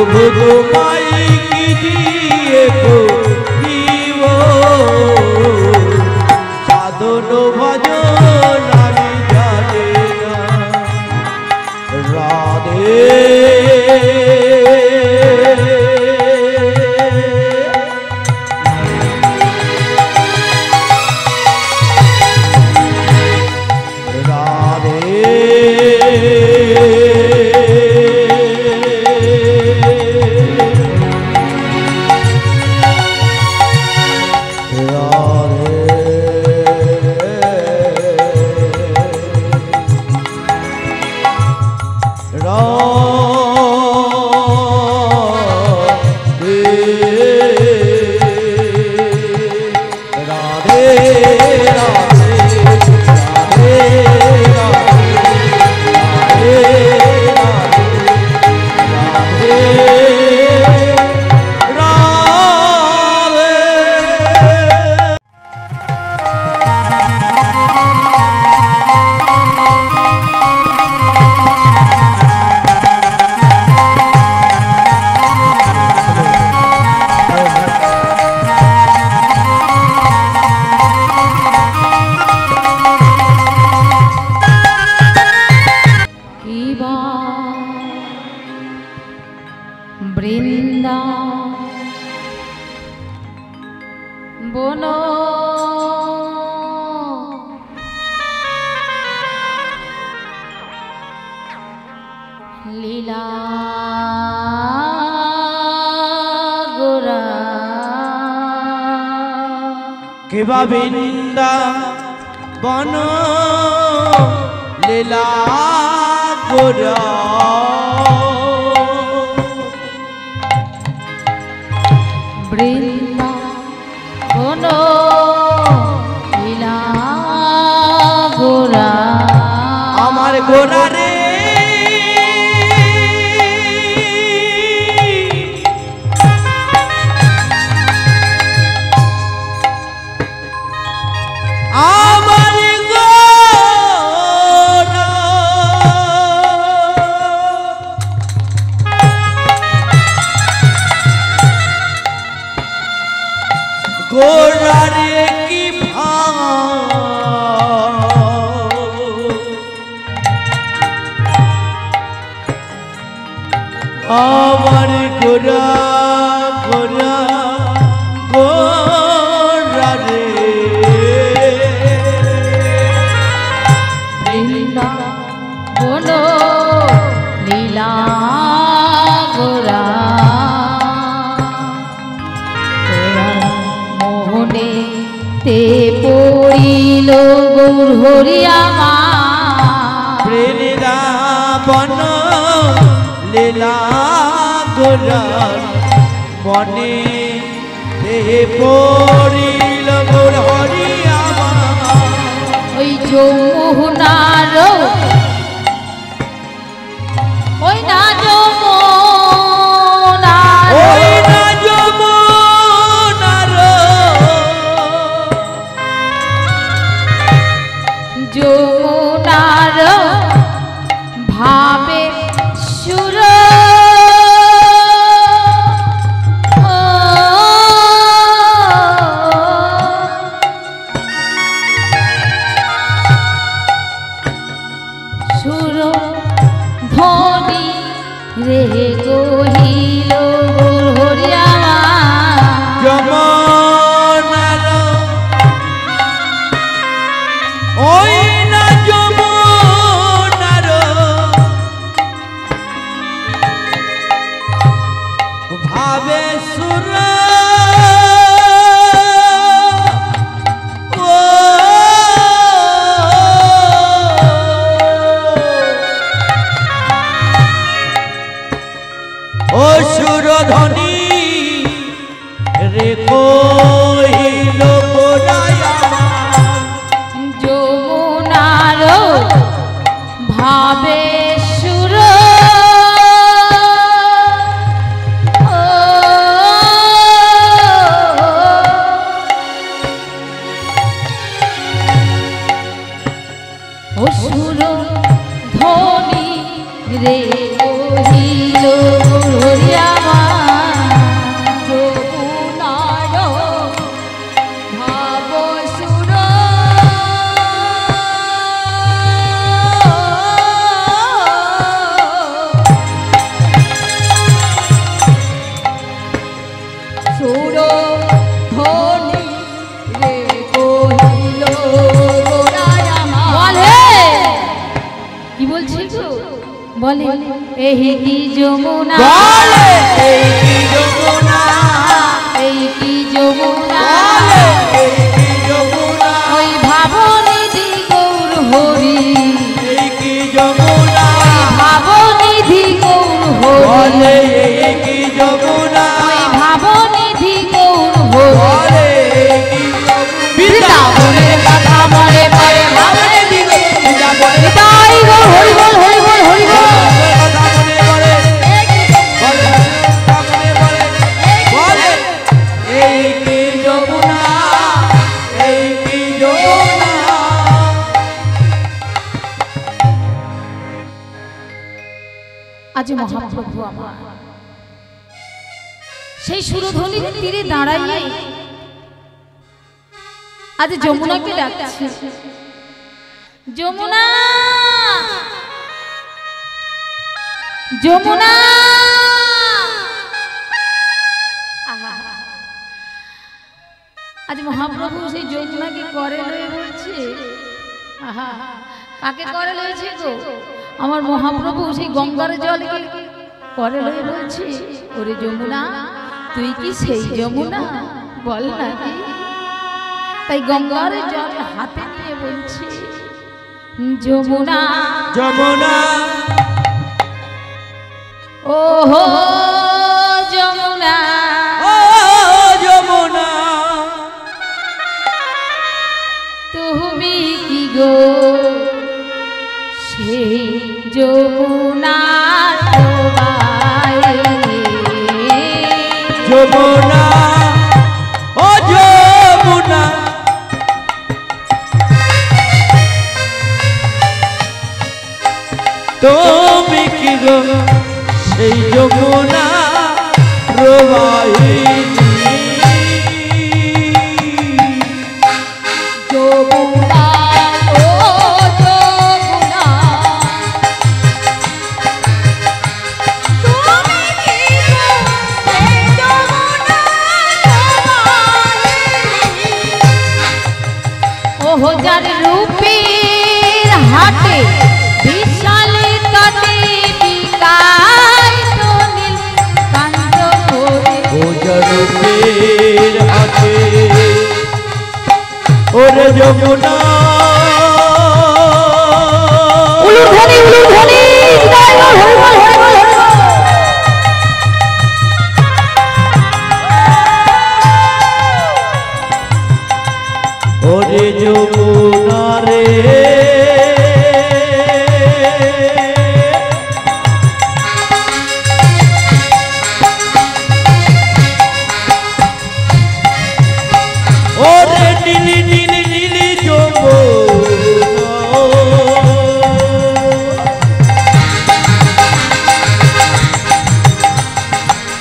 প্রভু তোমায় কি দিয়ে করিব সাধন ভজন আমি জানি না রাধে বনো লীলা গোরা কেবা বৃন্দা বন লীলা গোরা বৃন্দা বন লীলা গোরা আমার গোরা রে গোরারে কি আমার গোরা গোরা গোরারে বৃন্দা বনো লীলা গোরা মোহনে তে পড়িল গৌর হরিয়া মা বৃন্দাবন লীলা গোরার মনে তে পড়িল গৌর হরিয়া মা ওই যমুনার ওই না যমুনার ওই না যমুনার যমুনার ভাবে সুর সুর ধনি রে গহিল হরিয়া যমুনার ওই না যমুনার ভাবে সুর ও সুরধনী রে কহিল গোরায়া যমুনার ভাবে সুর ও সুর ধনী রে কহিল হরিয়া বলে এই কি যমুনা, বলে এই কি যমুনা, এই কি যমুনা, এই কি যমুনা, ওই ভাবনিধি গৌর হরি, এই কি যমুনা, ভাবনিধি গৌর হরি, বলে এই কি যমুনা, ওই ভাবনিধি গৌর হরি, বলে এই কি বৃন্দাবনের কথা মনে পড়ে ভাবনে দিল তাই গো হরি বল হরি বল হরি বল কথা মনে পড়ে, বলে এই কি যমুনা, এই কি যমুনা। আজ মহাপ্রভু আমার সেই সুরধ্বনির তীরে দাঁড়াইয়ে আজ যমুনাকে ডাকছে, যমুনা যমুনা, আজ মহাপ্রভু সেই যমুনাকে করে লয়ে বলছে, আহা কাকে করে লয়েছে গো? আমার মহাপ্রভু সেই গঙ্গার জলকে করে লয়ে বলছে, ওরে যমুনা তুই কি সেই যমুনা বল না কি? তাই গঙ্গার জল হাতে নিয়ে বলছে, যমুনা যমুনা, ওহো যমুনা, ও যমুনা, তুমি কি গো সেই যমুনা, যমুনা, ও যমুনা, তুমি কি গো সেই যমুনা প্রবাহিনী, যমুনা ও যমুনা, তুমি কি গো সেই যমুনা প্রবাহিনী, ওহো যার রূপের হাটে বিশাল তটে বিকায় তো নীল কান্ত করে, ও জরুপের হাতে, ওরে যমুনা, উলুধ্বনি উলুধ্বনি জয় বল হরি বল হরি বল হরি বল, ওরে যমুনা রে, ওরে নীলি নীলি নীলি যমুনা,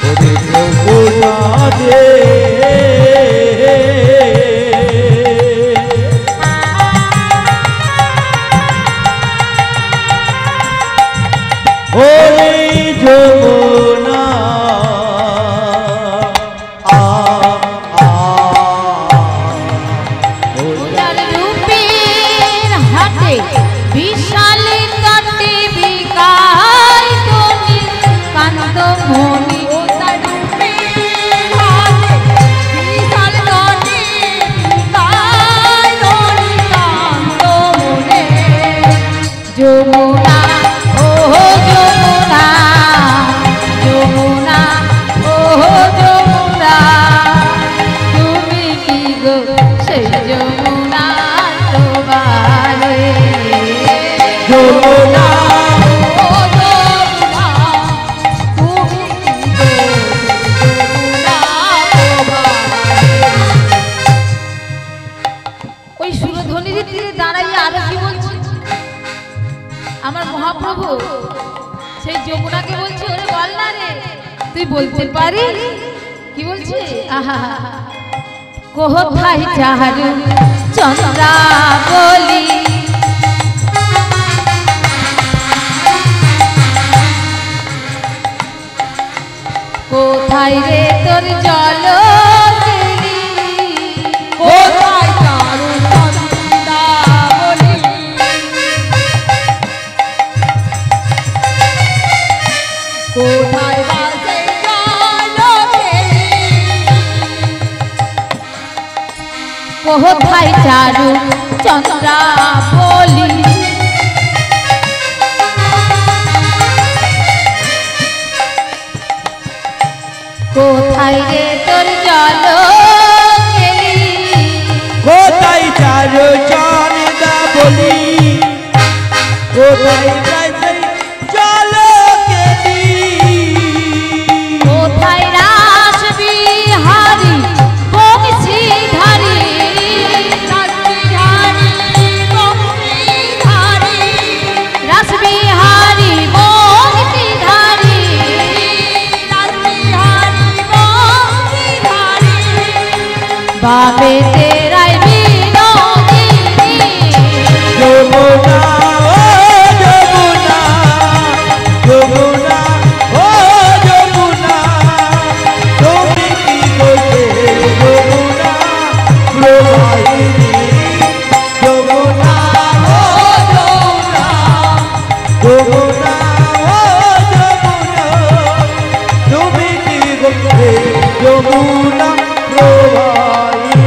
ওরে যমুনা রে, ওরে যমুনা, আ আ, যার রূপের হাটে বিশাল তটে বিকায় তো নীল কান্ত মণি, ও তার রূপের হাটে বিশাল তটে বিকায় তো নীল কান্ত মণি, যমুনা ওহো যমুনা, যমুনা ওহো যমুনা, তুমি কি গো সেই যমুনা প্রবাহে, যমুনা, ও যমুনা, তুমি কি গো যমুনা প্রবাহে। ওই সুরধ্বনির তীরে দাঁড়াইয়ে আরো কি বলছে আমার মহাপ্রভু, সেই যমুনাকে বলছে, ওরে বল না রে তুই বলতে পারিস কি বলছে, আহা কোথায় চারু চন্দ্রাবলি, কোথায় রে তোর জল কেলি, কোথায় চারু চন্দ্রাবলি, 大玻璃。 কোথায় রে তোর জল কেলি, কোথায় চারু চন্দ্রাবলি, 大玻璃。 কোথায় রে তোর জল কেলি, কোথায় চারু চন্দ্রাবলি, 大玻璃。 আমার মহাপ্রভু কোথায় চারু চন্দ্রা বলি কোথায় রে তোর জল কেলি কোথায় চারু চন্দ্রা বলি কোথায় জল কেলি কোথায় রাস বিহারি বংশীধারী রাস বিহারি বংশীধারী বাবে তেরাই বিনোদিনী যমুনা ও যমুনা যমুনা ও যমুনা তুমি কি করতে যমুনা প্রবাহিনী যমুনা ও যমুনা যমুনা ও যমুনা তুমি কি করতে যমুনা প্রবাহিনী।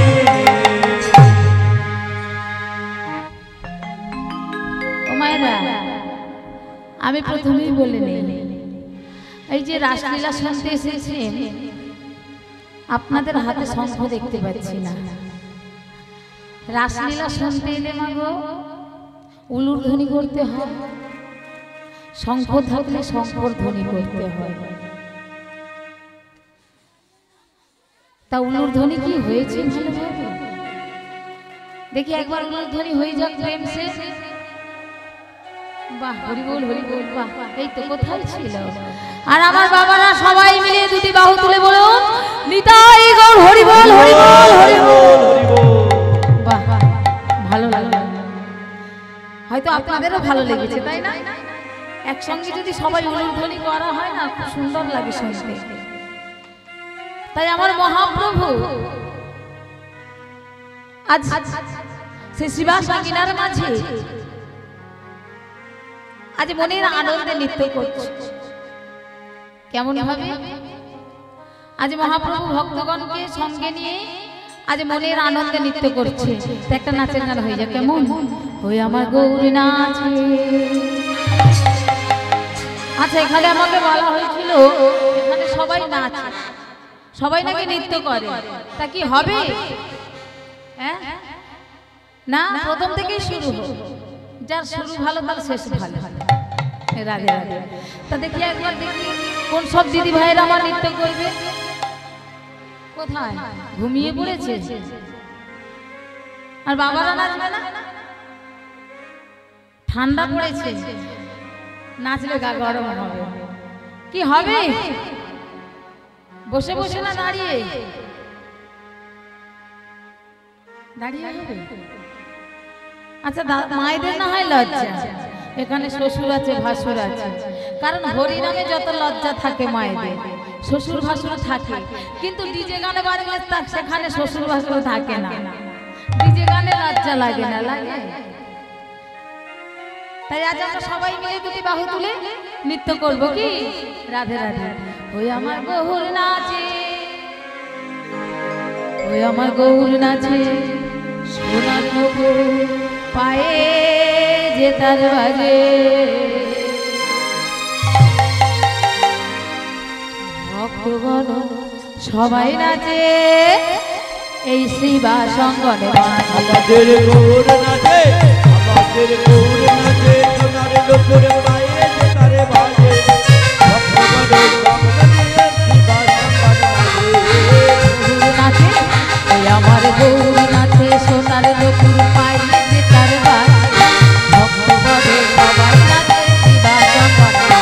ও মায়েরা আমি প্রথমেই বলে নেই এই যে রাসলীলা শুনতে এসেছেন আপনাদের হাতে শঙ্খ দেখতে পাচ্ছি না রাসলীলা শুনতে এলে মাগো উলুর ধ্বনি করতে হয় শঙ্খ থাকলে শঙ্কর ধ্বনি করতে হয় তা উলুর ধ্বনি কি হয়েছে ভালোভাবে দেখি একবার উলুর ধ্বনি হয়ে যাক প্রেম সে বাহ হরি বল বাহ এই তো কোথায় ছিল আর আমার বাবারা সবাই মিলে দুটি বাহু তুলে বলুন নিতাই গৌর হরি বল বাহ ভালো লাগলো হয়তো আপনাদেরও ভালো লেগেছে তাই না একসঙ্গে যদি সবাই উলুর ধ্বনি করা হয় না খুব সুন্দর লাগে শুনতে তাই আমার মহাপ্রভু আজ শ্রী শ্রীবাস আঙ্গিনার মাঝে আজ মনের আনন্দে নৃত্য করছে কেমন ভাবে আজ মহাপ্রভু ভক্তগণকে সঙ্গে নিয়ে আজ মনের আনন্দে নৃত্য করছে একটা নাচের গান হয়ে যায় কেমন ওই আমার গৌরী নাচে আচ্ছা এখানে আমাকে বলা হয়েছিল এখানে সবাই নাচে সবাই নাকি নৃত্য করে তা কি হবে হ্যাঁ না প্রথম থেকেই শুরু হবে যার শুরু ভালো তার শেষ ভালো রাধে রাধে তা দেখি একবার দেখি কোন সব দিদি ভাইয়েরা আমার নৃত্য করবে কোথায় ঘুমিয়ে পড়েছে আর বাবারা নাচবে না ঠান্ডা পড়েছে নাচলে গা গরম হবে কি হবে বসে বসে না দাঁড়িয়ে দাঁড়িয়ে হবে আচ্ছা মায়েদের না হয় লজ্জা এখানে শ্বশুর আছে ভাসুর আছে কারণ হরি নামে যত লজ্জা থাকে মায়েদের শ্বশুর ভাসুর থাকে কিন্তু ডিজে গানে বাজলে সেখানে শ্বশুর ভাসুর থাকে না ডিজে গানে লজ্জা লাগে না লাগে তাই আজ আমরা সবাই মিলে দুটি বাহু তুলে নৃত্য করব কি রাধে রাধে ওই আমার গৌর নাচে ওই আমার গৌর নাচে সোনার নূপুর পায়ে যে তার বাজে ভক্তগণ সবাই নাচে এই শ্রীবাস অঙ্গনে আমাদের গৌর নাচে আমাদের গৌর নাচে সোনার নূপুর পায়ে যে তার বাজে ভক্তগণ নাচে ওই আমার গৌর নাচে সোনার নূপুর পায়ে যে তার বাজে ভক্তগণ সবাই নাচে শ্রীবাস অঙ্গনে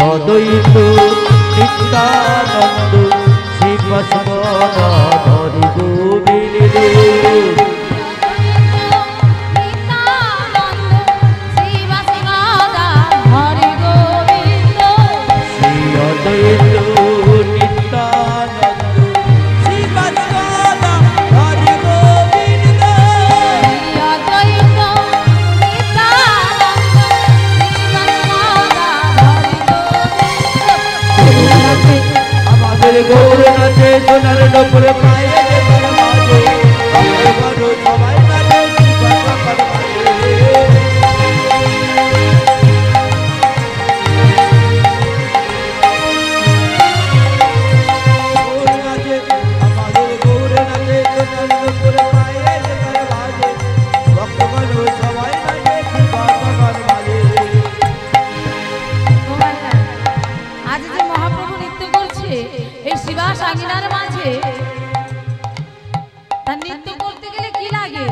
অদ্বৈত নিত্যানন্দ শিবসবরি গোবিন্দ গৌর নাচে সোনার ডোপরে পায়ে যে তার বাজে আমার বড় সবাই নাচে শিবা সবার বাজে গৌর নাচে আমাদের গৌর নাচে সোনার ডোপরে পায়ে যে তার বাজে ভক্তগণ সবাই নাচে শিবা সবার বাজে। আজ যে মহাপ্রভু নৃত্য করছে এই শিবা সাগিনার মাঝে, তার নৃত্য করতে গেলে কি লাগে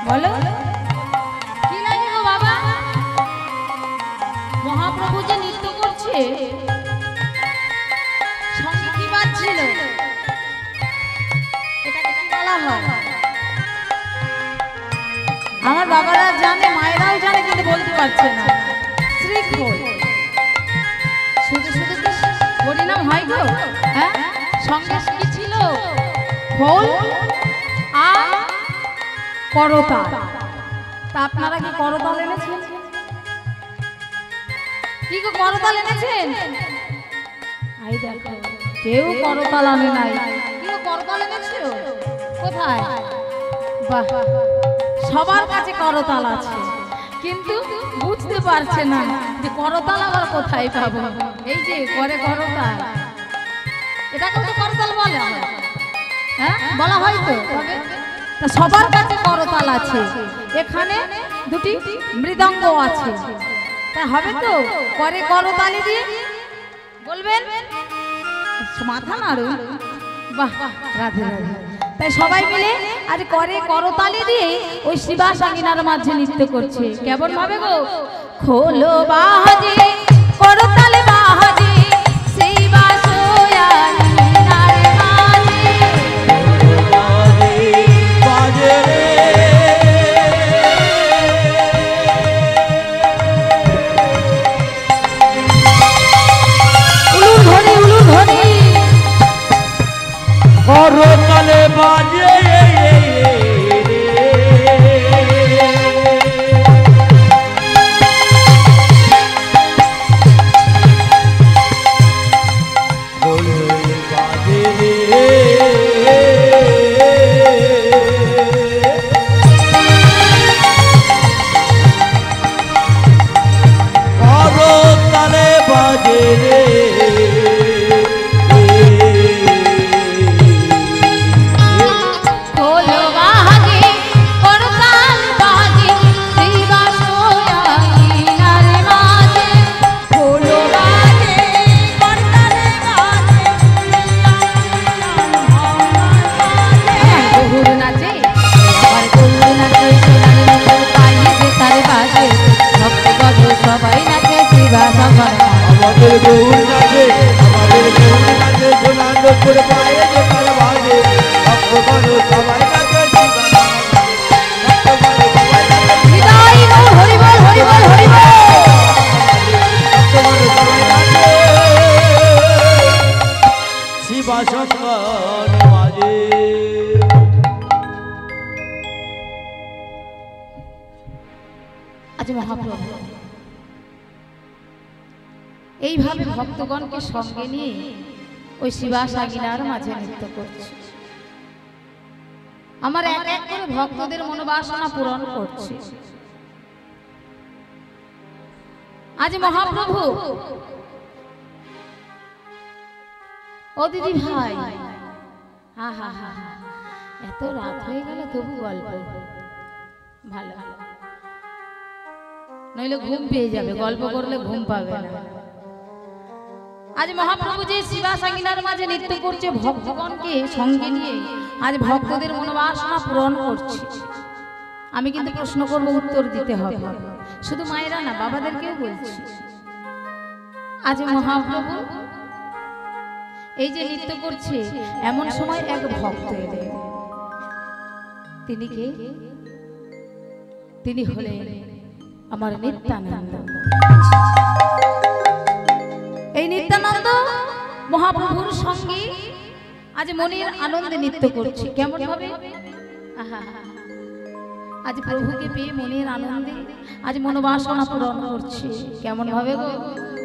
বলো, কি লাগে গো বাবা? মহাপ্রভু যে নৃত্য করছে সঙ্গে কি বাজছিল, এটাকে কি বলা হয়? আমার বাবারা জানে, মায়েরাও জানে, কিন্তু বলতে পারছে না। শ্রীখোল। শুধু শুধু কি হরিনাম হয় গো? হ্যাঁ, সঙ্গে কি ছিল? খোল আর করতাল। তা আপনারা কি করতাল এনেছেন? কি গো করতাল এনেছেন? আই দেখো কেউ করতাল আনে নাই। কি গো করতাল এনেছো? কোথায়? বাহ, সবার কাছে করতাল আছে, কিন্তু বুঝতে পারছে না যে করতাল আবার কোথায় পাবো। এই যে করে করতাল, এটাকে তো করতাল বলে, হ্যাঁ বলা হয় তো। তবে সবার কাছে করতাল আছে, এখানে দুটি মৃদঙ্গ আছে, তা হবে তো করে করতালি দিয়ে বলবেন মাথা নাড়ুন। বাহ, রাধে রাধে। তাই সবাই মিলে আজ করে করতালি দিয়ে ওই শিবা সাগিনার মাঝে নৃত্য করছে। কেমন ভাবে গো? খোলো বাজে করতাল বাজে শিবা সাগিনার মাঝে, বাজে রে উলু ধরি উলু ধরি করতালে বাজে আমাদের গৌর নাচে, আমাদের গৌর নাচে সোনার দুপুর পায়ে যে তার বাজে ভক্তগণ সবাই নাচে শিবা হৃদয় বল হরি বল হরি বল হরি বল। ভক্তগণ সবাই নাচে শিবা সবার বাজে। আজ মহাপ্রভু এইভাবে ভক্তগণকে সঙ্গে নিয়ে ওই শিবা সাগিনার মাঝে নৃত্য করছে। আমার এক এক করে ভক্তদের মনোবাসনা পূরণ করছে। আজ মহাপ্রভু, ও দিদি ভাই, হা হা হা, এত রাত হয়ে গেল তবু গল্প ভালো, নইলে ঘুম পেয়ে যাবে, গল্প করলে ঘুম পাবে না। আজ মহাপ্রভু যে শিবা সাগিনার মাঝে নৃত্য করছে ভক্তগণকে সঙ্গে নিয়ে, আজ ভক্তদের মনোবাসনা পূরণ করছে। আমি কিন্তু প্রশ্ন করব, উত্তর দিতে হবে। শুধু মায়েরা না, বাবাদেরকেও বলছি, আজ মহাপ্রভু এই যে নৃত্য করছে, এমন সময় এক ভক্ত এলেন। তিনি কে? তিনি হলেন আমার নিত্যানন্দ। এই নিত্যানন্দ মহাপ্রভুর সঙ্গে আজ মনের আনন্দে নৃত্য করছে। কেমন ভাবে? আজ প্রভুকে পেয়ে মনের আনন্দে আজ মনোবাসনা পূরণ করছে। কেমন ভাবে গো?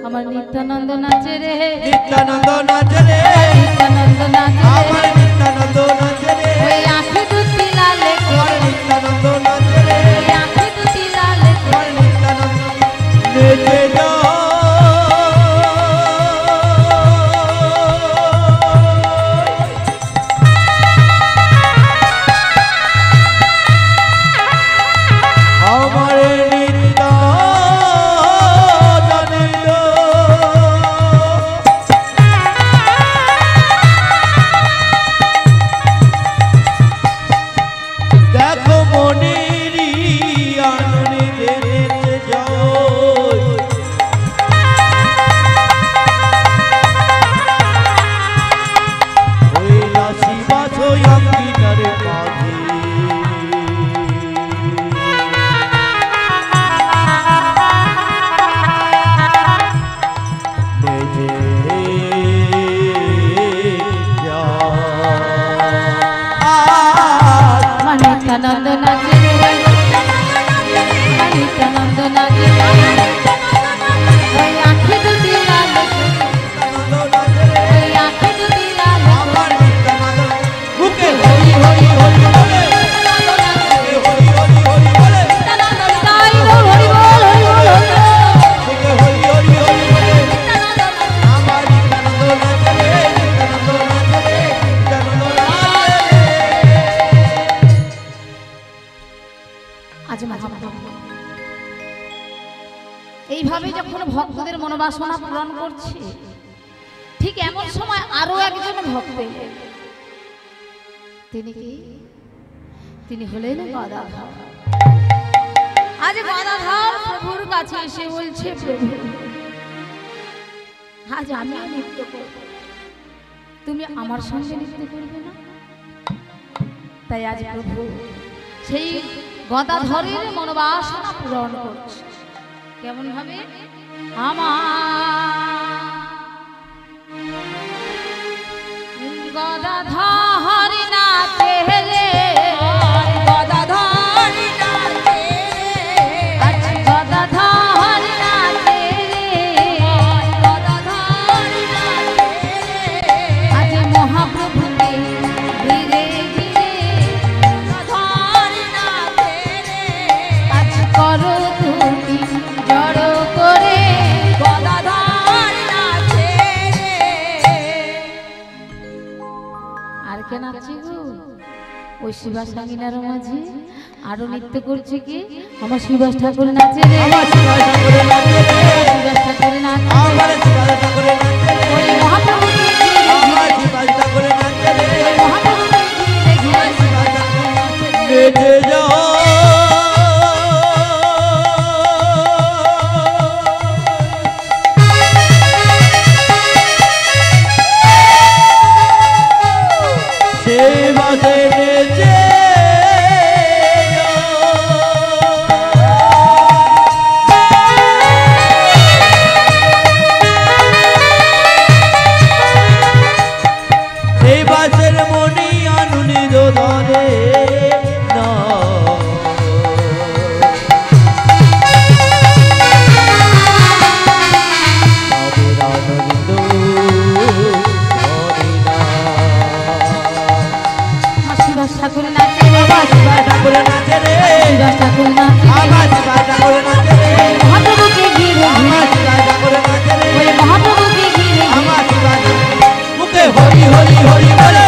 আমার নিত্যানন্দ নাচে রে, নিত্যানন্দ নাচে রে, নিত্যানন্দ নাচে রে, আমার নিত্যানন্দ নাচে রে, ওই আঁখি দুটি লালে আমার নিত্যানন্দ নাচে রে, ওই আঁখি দুটি লালে আমার নিত্যানন্দ নেচে যায়। আমার নিত্যানন্দ দেখো মনেরই আনন্দে নেচে যায়। ওই নাসি বাছই আঙ্গিনার মাঝে নেচে যায়। আমার নিত্যানন্দ নাচে রে, আমার নিত্যানন্দ নাচে রে, ওই আঁখি দুটি লালে, ওই আঁখি দুটি লালে, আমার নিত্যানন্দ বুকে হরি হরি হরি বলে, হরি হরি হরি বলে, তাই গো হরি বল, হরি বল, হরি বল। বুকে হরি হরি হরি বলে, আমার নিত্যানন্দ নাচে রে, নিত্যানন্দ নাচে রে, নিত্যানন্দ নাচে রে। আজ মহাপ্রভু এইভাবে যখন ভক্তদের মনোবাসনা পূরণ করছে, ঠিক এমন সময় আরো একজন ভক্ত এলেন। তিনি কি? তিনি হলেন গদাধর। আজ গদাধর প্রভুর কাছে এসে বলছে, প্রভু আজ আমিও নৃত্য করব, তুমি আমার সঙ্গে নৃত্য করবে না? তাই আজ প্রভু সেই গদাধরের মনোবাসনা পূরণ করছে। কেমন ভাবে? আমার গদাধর নাচে রে, গদাধর নাচে রে, আজ গদাধর নাচে রে, গদাধর নাচে রে, আজ মহাপ্রভুকে ঘিরে ঘিরে গদাধর নাচে রে, আজ করো তুমি জড়ো করে গদাধর নাচে রে। আর কে নাচছে গো? ওই শিবাস সাঙ্গিনার মাঝে আরো নৃত্য করছে কি? আমার শিবাস ঠাকুর নাচে রে, আমার শিবাস ঠাকুর নাচে রে, শিবাস ঠাকুর নাচে, আমার শিবাস ঠাকুর নাচে রে, ওই মহাপ্রভুকে ঘিরে আমার শিবাস ঠাকুর নাচে রে, ওই মহাপ্রভুকে ঘিরে ঘিরে শিবাস ঠাকুর নেচে যায়। সে বাসে নেচে এই বাসের মনি আনুনি ধরে না তাদের আনন্দ ধরে না। আমার শিবাস ঠাকুর নাচে রে, আমার শিবাস ঠাকুর নাচে রে, শিবাস ঠাকুর নাচে, আমার শিবাস ঠাকুর নাচে রে, মহাপ্রভুকে ঘিরে আমার ঘিরে, শিবাস ঠাকুর নাচে রে, ওই মহাপ্রভুকে ঘিরে আমার ঘিরে শিবাস মুখে হরি হরি হরি বলে,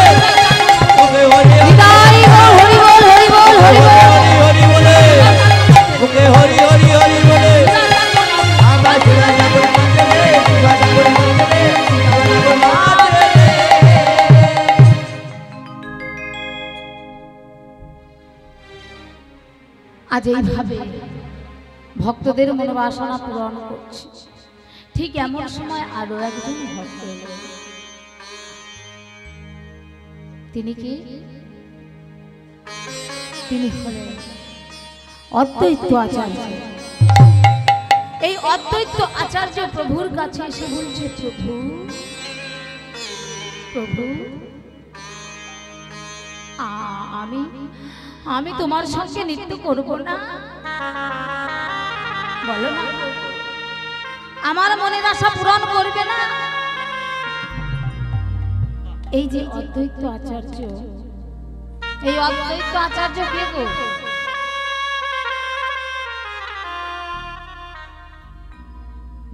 মুখে হরি হরি বিদায় গো হরি বল, হরি বল, হরি বল। হরি হরি বলে, মুখে হরি হরি হরি বলে, আমার শিবাস ঠাকুর নাচে রে, শিবাস ঠাকুর নাচে রে, শিবাস ঠাকুর নাচে রে। আজ এইভাবে ভক্তদের মনোবাসনা পূরণ করছে। ঠিক এমন সময় আরো একজন ভক্ত এলেন। তিনি কি? তিনি হলেন অদ্বৈত আচার্য। এই অদ্বৈত আচার্য প্রভুর কাছে এসে বলছে, প্রভু প্রভু আমি আমি তোমার সঙ্গে নৃত্য করব না, বলো না, আমার মনের আশা পূরণ করবে না? এই যে অদ্বৈত আচার্য, এই অদ্বৈত আচার্য কে গো?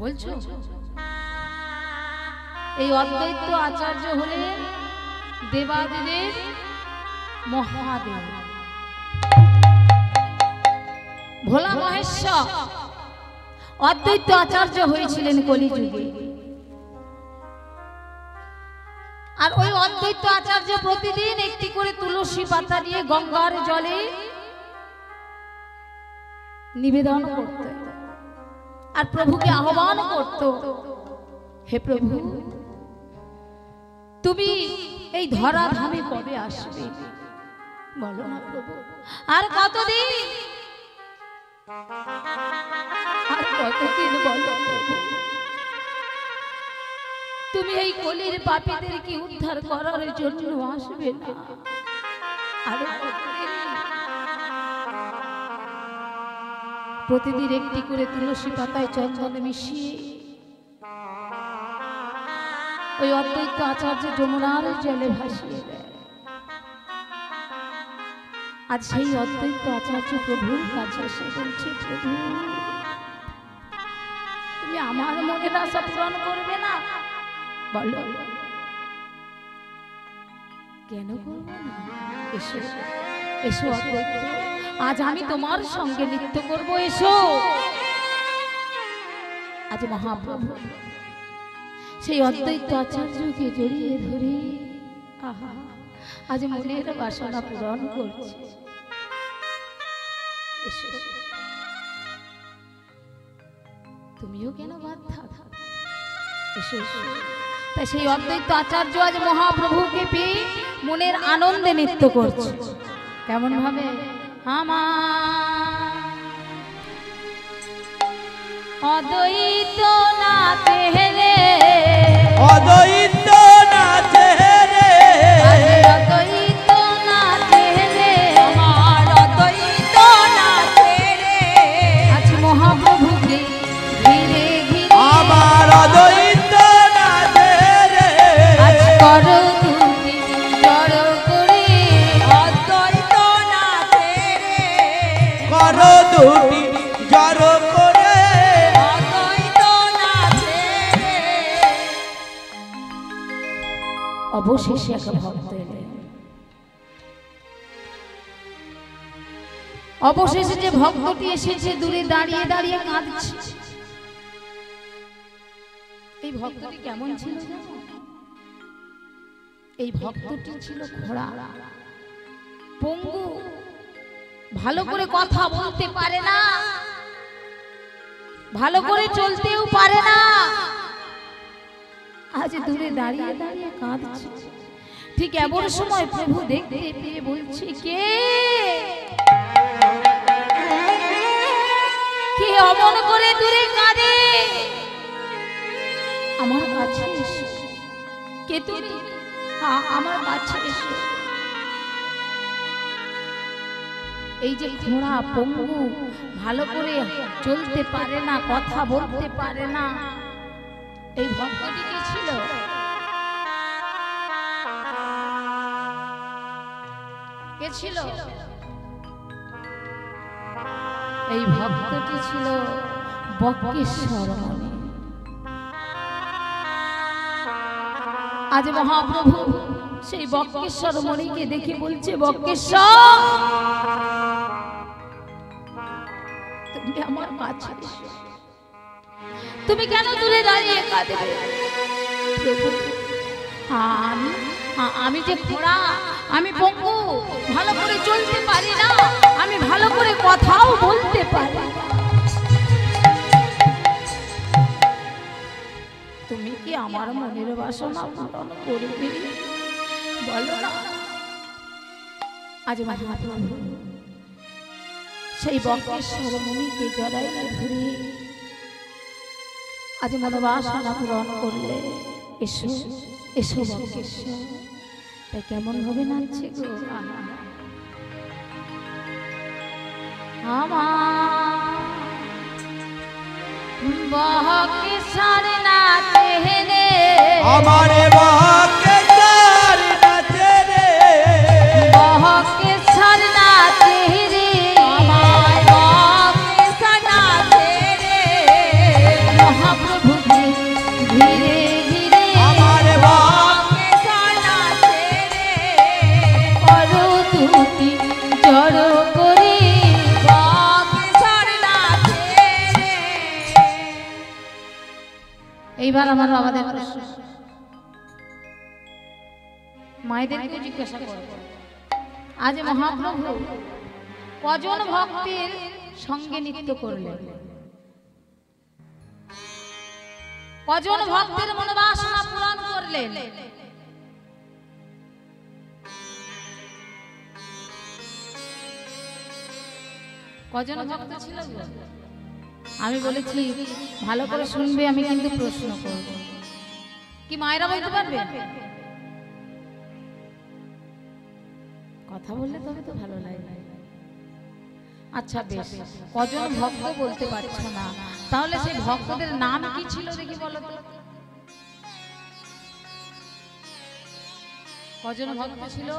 বলছো? এই অদ্বৈত আচার্য হলেন দেবাদিদেব মহাদেব, ভোলা মহেশ্বর। অদ্বৈত আচার্য হয়েছিলেন কলিযুগে। আর ওই অদ্বৈত আচার্য প্রতিদিন একটি করে তুলসী পাতা নিয়ে গঙ্গার জলে নিবেদন করত আর প্রভুকে আহ্বান করত, হে প্রভু, তুমি এই ধরা ধামে কবে আসবে? বলো না প্রভু, আর কতদিন, আর কতদিন বলো প্রভু? তুমি এই কলির পাপীদেরকে উদ্ধার করার জন্য আসবে না? আর প্রতিদিন একটি করে তুলসী পাতায় চন্দন মিশিয়ে ওই অদ্বৈত আচার্য যমুনার জলে ভাসিয়ে দেয়। আজ সেই অদ্বৈত আচার্য প্রভুর কাছে এসে বলছে, প্রভু তুমি আমার মনের আশা পূরণ করবে না? বলো কেন করবো না? এসো এসো অদ্বৈত, আজ আমি তোমার সঙ্গে নৃত্য করব, এসো। আজ মহাপ্রভু সেই অদ্বৈত আচার্যকে জড়িয়ে ধরে আহা আজ মনের বাসনা পূরণ করছে। এসো, তুমিও কেন বাধ্য? এসো এসো। তাই সেই অদ্বৈত আচার্য আজ মহাপ্রভুকে পেয়ে মনের আনন্দে নৃত্য করছে। কেমন ভাবে? আমার অদ্বৈত নাচে রে, অদ্বৈত নাচে রে, অদ্বৈত নাচে রে, আমার অদ্বৈত নাচে রে। আজ মহাপ্রভুকে ঘিরে ঘিরে আমার অদ্বৈত নাচে রে, আজ করো তুমি জড় করে, অদ্বৈত নাচে রে, করো দুটি জড় করে, অদ্বৈত নাচে রে। অবশেষে এক ভক্ত এলেন। অবশেষে যে ভক্তটি এসেছে দূরে দাঁড়িয়ে দাঁড়িয়ে কাঁদছে। এই ভক্তটি কেমন ছিল জানো? এই ভক্তটি ছিল ঘোড়া, পঙ্গু, ভালো করে কথা বলতে পারে না, ভালো করে চলতেও পারে না। আজ দূরে দাঁড়িয়ে দাঁড়িয়ে কাঁদছে। ঠিক এমন সময় প্রভু দেখতে পেয়ে বলছে, কে কে অমন করে দূরে কাঁদে? আমার কাছে এসো। কে তুমি? আমার কাছে এসো। এই যে ঘোড়া পঙ্গু, ভালো করে চলতে পারে না, কথা বলতে পারে না, এই ভক্তটি কি ছিল? কে ছিল? এই ভক্তটি ছিল বক্রেশ্বর মণি। আজ মহাপ্রভু সেই বক্রেশ্বর মণিকে দেখে বলছে, বক্রেশ্বর তুমি আমার কাছে এসো। তুমি কেন দূরে দাঁড়িয়ে কাঁদবে? প্রভু আমি যে ঘোড়া, আমি পঙ্গু, ভালো করে চলতে পারি না, আমি ভালো করে কথাও বলতে পারি না। আমার মনের বাসনা পূরণ করবে বলো না। আজ মহাপ্রভু সেই বক্রেশ্বর মুনিকে জড়াই ধরে আজ মনোবাসনা পূরণ করলে। এসো এসো বক্রেশ্বর, তাই কেমন হবে নাচছে গো আমার বক্রেশ্বর নাচে রে, আমারে বাকে চার নাচে রে, বক্রেশ্বর নাচে রে, আমার বক্রেশ্বর নাচে রে, মহাপ্রভু ধীরে ধীরে আমারে বক্রেশ্বর নাচে রে, করো দুটি জড়ো করে। বক্রেশ্বর নাচে রে। এইবার আমার বাবাদের প্রশ্ন, মায়েদেরকে জিজ্ঞাসা করব, আজ মহাপ্রভু কজন ভক্তের সঙ্গে নৃত্য করলেন? কজন ভক্তের মনোবাসনা পূরণ করলেন? কজন ভক্ত ছিল গো? আমি বলেছি ভালো করে শুনবে, আমি কিন্তু প্রশ্ন করব। কি মায়েরা বলতে পারবে? কথা বললে তবে তো ভালো লাগে। আচ্ছা বেশ, কজন ভক্ত বলতে পারছো না, তাহলে সেই ভক্তদের নাম কি ছিল দেখি বলো তো। কজন ভক্ত ছিল?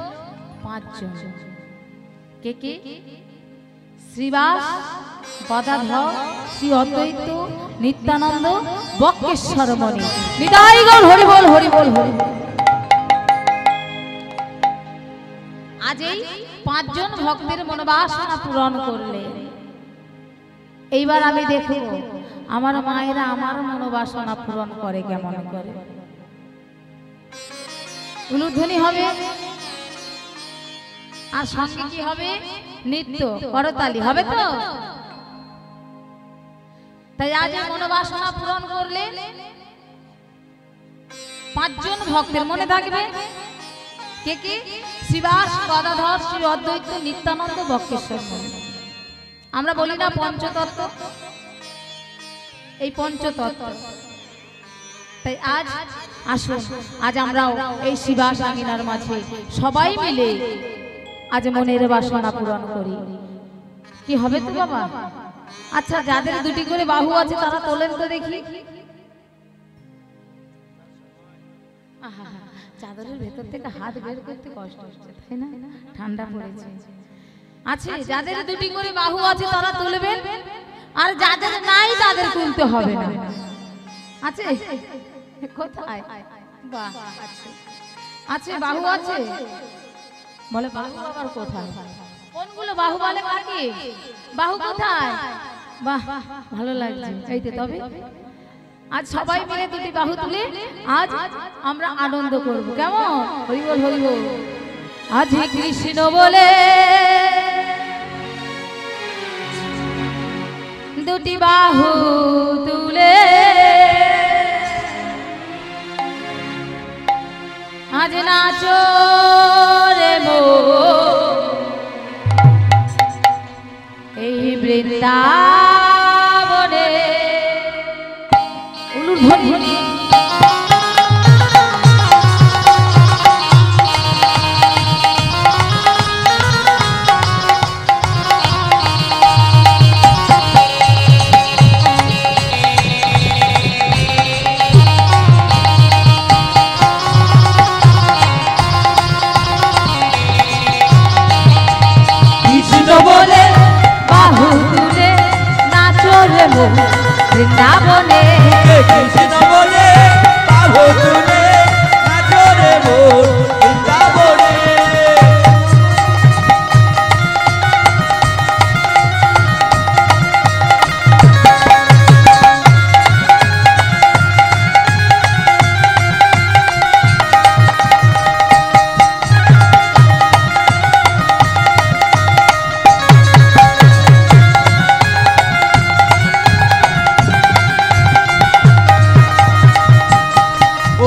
5 জন। কে কে? শ্রীবাস, গদাধর, শ্রী অদ্বৈত, নিত্যানন্দ, বক্রেশ্বর মণি। নিতাই গৌর হরি বল হরি বল হরি বল। আজ এই 5 জন ভক্তের মনোবাসনা পূরণ করলে। এইবার আমি দেখব আমার মায়েরা আমার মনোবাসনা পূরণ করে কেমন করে। উলুধ্বনি হবে আর সঙ্গে কি হবে? নৃত্য, করতালি হবে তো। তাই আজ মনোবাসনা পূরণ করলে 5 জন ভক্তের মনে থাকবে কে কে? শ্রীবাস, গদাধর, শ্রী অদ্বৈত, নিত্যানন্দ, বক্রেশ্বর মণি। আমরা বলি না পঞ্চতত্ত্ব, এই পঞ্চতত্ত্ব। তাই আজ আসুন, আজ আমরাও এই শিবাস আঙিনার মাঝে সবাই মিলে আজ মনের বাসনা পূরণ করি। কি হবে তো বাবা? আচ্ছা, যাদের 2টি করে বাহু আছে তারা তোলেন তো দেখি। আহা, চাদরের ভেতর থেকে হাত বের করতে কষ্ট হচ্ছে, তাই না? ঠান্ডা পড়েছে। আছে যাদের 2টি করে বাহু আছে তারা তুলবেন, আর যাদের নাই তাদের তুলতে হবে না। আছে কোথায়? বাহ, আছে আছে বাহু আছে। বলে বাহু আবার কোথায়? কোনগুলো বাহু বলে কাকে? বাহু কোথায়? বাহ, ভালো লাগছে। এই তো, তবে আজ সবাই মিলে 2টি বাহু তুলে আজ আমরা আনন্দ করব। কেমন? হরি বল হরি বল। আজ কৃষ্ণ বলে 2টি বাহু তুলে আজ নাচো রে মো এই বৃন্দাবনে। উলুধ্বনি বলে বাহু তুলে নাচো রে মো বৃন্দাবনে। কৃষ্ণ বলে বাহু তুলে নাচো রে মোর বৃন্দাবনে। ও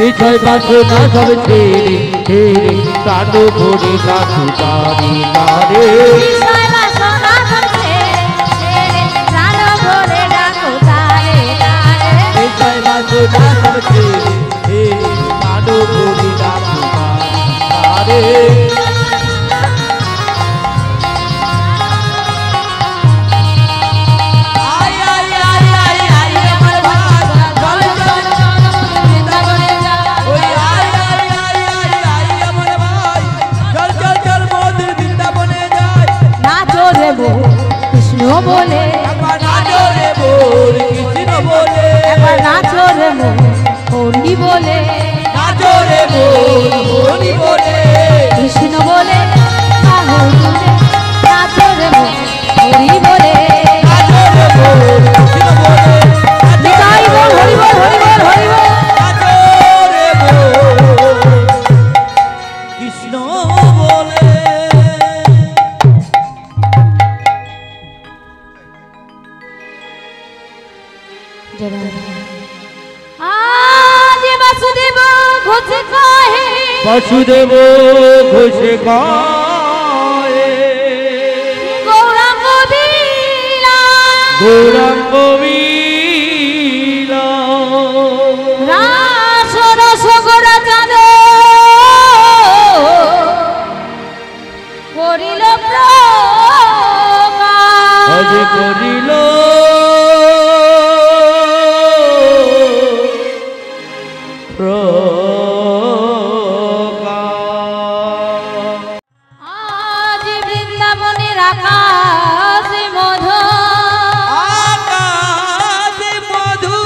বিষয় বাসনা সব ছেড়ে ছেড়ে প্রাণ ভরে ডাকো তারে তারে বিষয় বাসনা সব ছেড়ে ছেড়ে প্রাণ ভরে ডাকো তারে তারে বিষয় বাসনা সব ছেড়ে ছেড়ে প্রাণ ভরে ডাকো তারে তারে কৃষ্ণ বলে নাচো রে বোল কৃষ্ণ বলে একবার নাচো রে মন হরি বলে নাচো রে বোল হরি বলে কৃষ্ণ বলে নাচো রে মন হরি বলে নাচো রে বোল কৃষ্ণ বলে নিতাই বল হরি বল হরি বল হরি বল নাচো রে বোল কৃষ্ণ বলে आज वासुदेव घोष कहे वासुदेव घोष गाए गौरांग बीला गौरांग बीला रास रस गोरा चाँद करिल अज करिल आज वृंदावने आकाश मधु आकाश मधु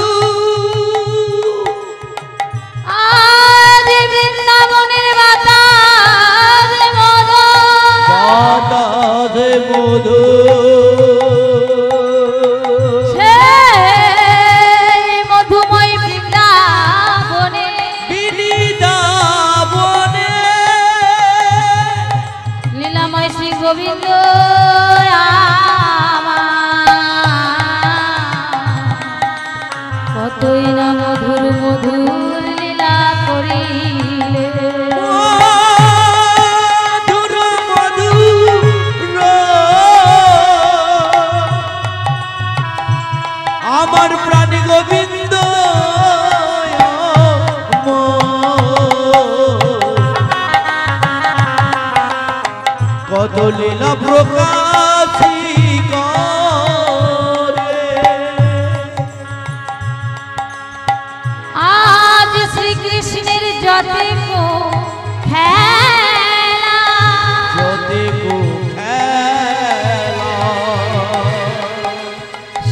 आज वृंदावने बातास मधु बातास मधु मधुमय वृंदावने बिलिदावने लीलामय श्री गोविंद কতই না মধুর মধুর লীলা করিলে মধুর মধুর আমার প্রাণী গোবিন্দ কত লীলা প্রকাশী করে আজ শ্রীকৃষ্ণের যতে কো খেলা যতে কো খেলা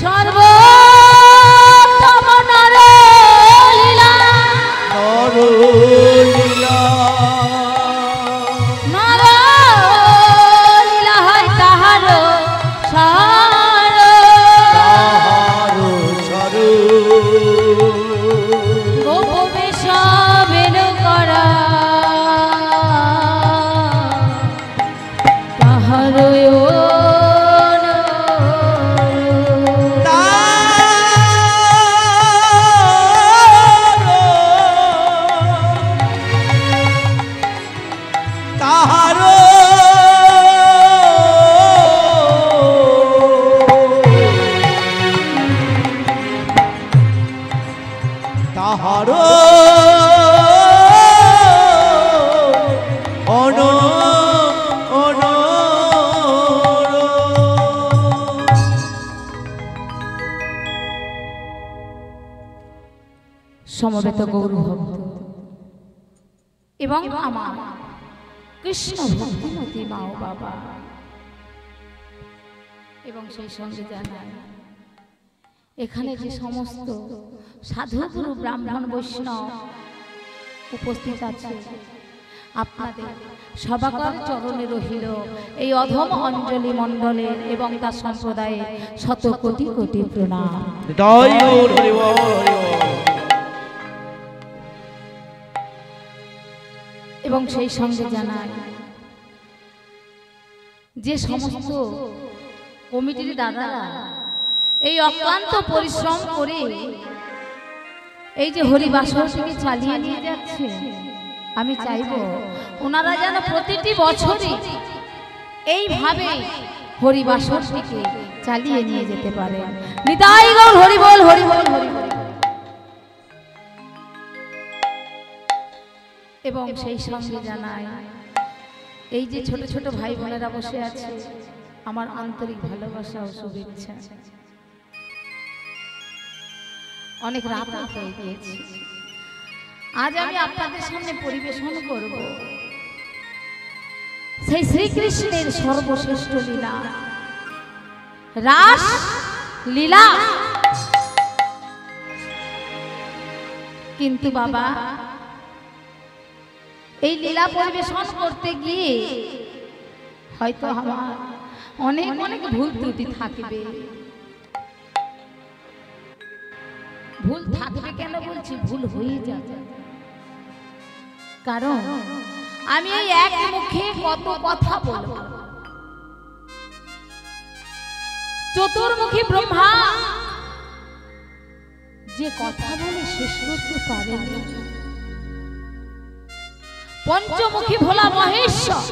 সর্বোত্তম নর লীলা নরলীলা নর লীলা হয় তাহার সার তাহারো সরু গোপবেশ বেন করা তাহার তাহারো তাহারো অন অন সমবেত গৌর ভক্ত এবং আমার কৃষ্ণ ভক্তিমতী মা ও বাবা এবং সেই সঙ্গে জানাই এখানে যে সমস্ত সাধুগুরু ব্রাহ্মণ বৈষ্ণব উপস্থিত আছে আপনাদের সবাকার চরণে রহিল এই অধম অঞ্জলি মণ্ডলের এবং তার সম্প্রদায়ে শত কোটি কোটি প্রণাম। জয় গৌর হরি বল, হরি বল। এবং সেই সঙ্গে জানাই যে সমস্ত কমিটির দাদারা এই অক্লান্ত পরিশ্রম করে এই যে হরিবাসর থেকে চালিয়ে নিয়ে যাচ্ছে, আমি চাইবো ওনারা যেন প্রতিটি বছরই এইভাবে হরিবাসর থেকে চালিয়ে নিয়ে যেতে পারে। নিতাই গৌর হরি বল, হরি বল, হরি বল। এবং সেই সঙ্গে জানাই এই যে ছোট ছোট ভাই বোনেরা বসে আছে, আমার আন্তরিক ভালোবাসা ও শুভেচ্ছা। অনেক রাত হয়ে গিয়েছে, আজ আমি আপনাদের সামনে পরিবেশন করব সেই শ্রীকৃষ্ণের সর্বশ্রেষ্ঠ লীলা, রাস লীলা। কিন্তু বাবা, এই লীলা পরিবেশন করতে গিয়ে হয়তো আমার অনেক অনেক ভুল ত্রুটি থাকবে। ভুল থাকবে কেন বলছি, ভুল হয়ে যাবে। কারণ আমি এই এক মুখে কত কথা বলবো। চতুর্মুখী ব্রহ্মা যে কথা বলে শেষ করতে পারেনি, পঞ্চমুখী ভোলা মহেশ্বর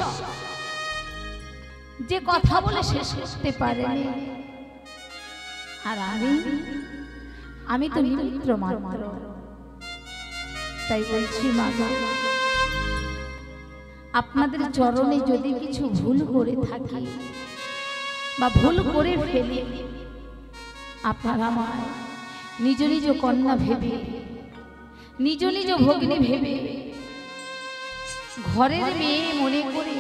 যে কথা বলে শেষ করতে পারেনি, আর আমি তো নিমিত্র মাত্র। তাই বলছি মা, আপনাদের চরণে যদি কিছু ভুল করে থাকি বা ভুল করে ফেলি, আপনারা আমায় নিজ নিজ কন্যা ভেবে, নিজ নিজ ভগ্নী ভেবে, ঘরের মেয়ে মনে করে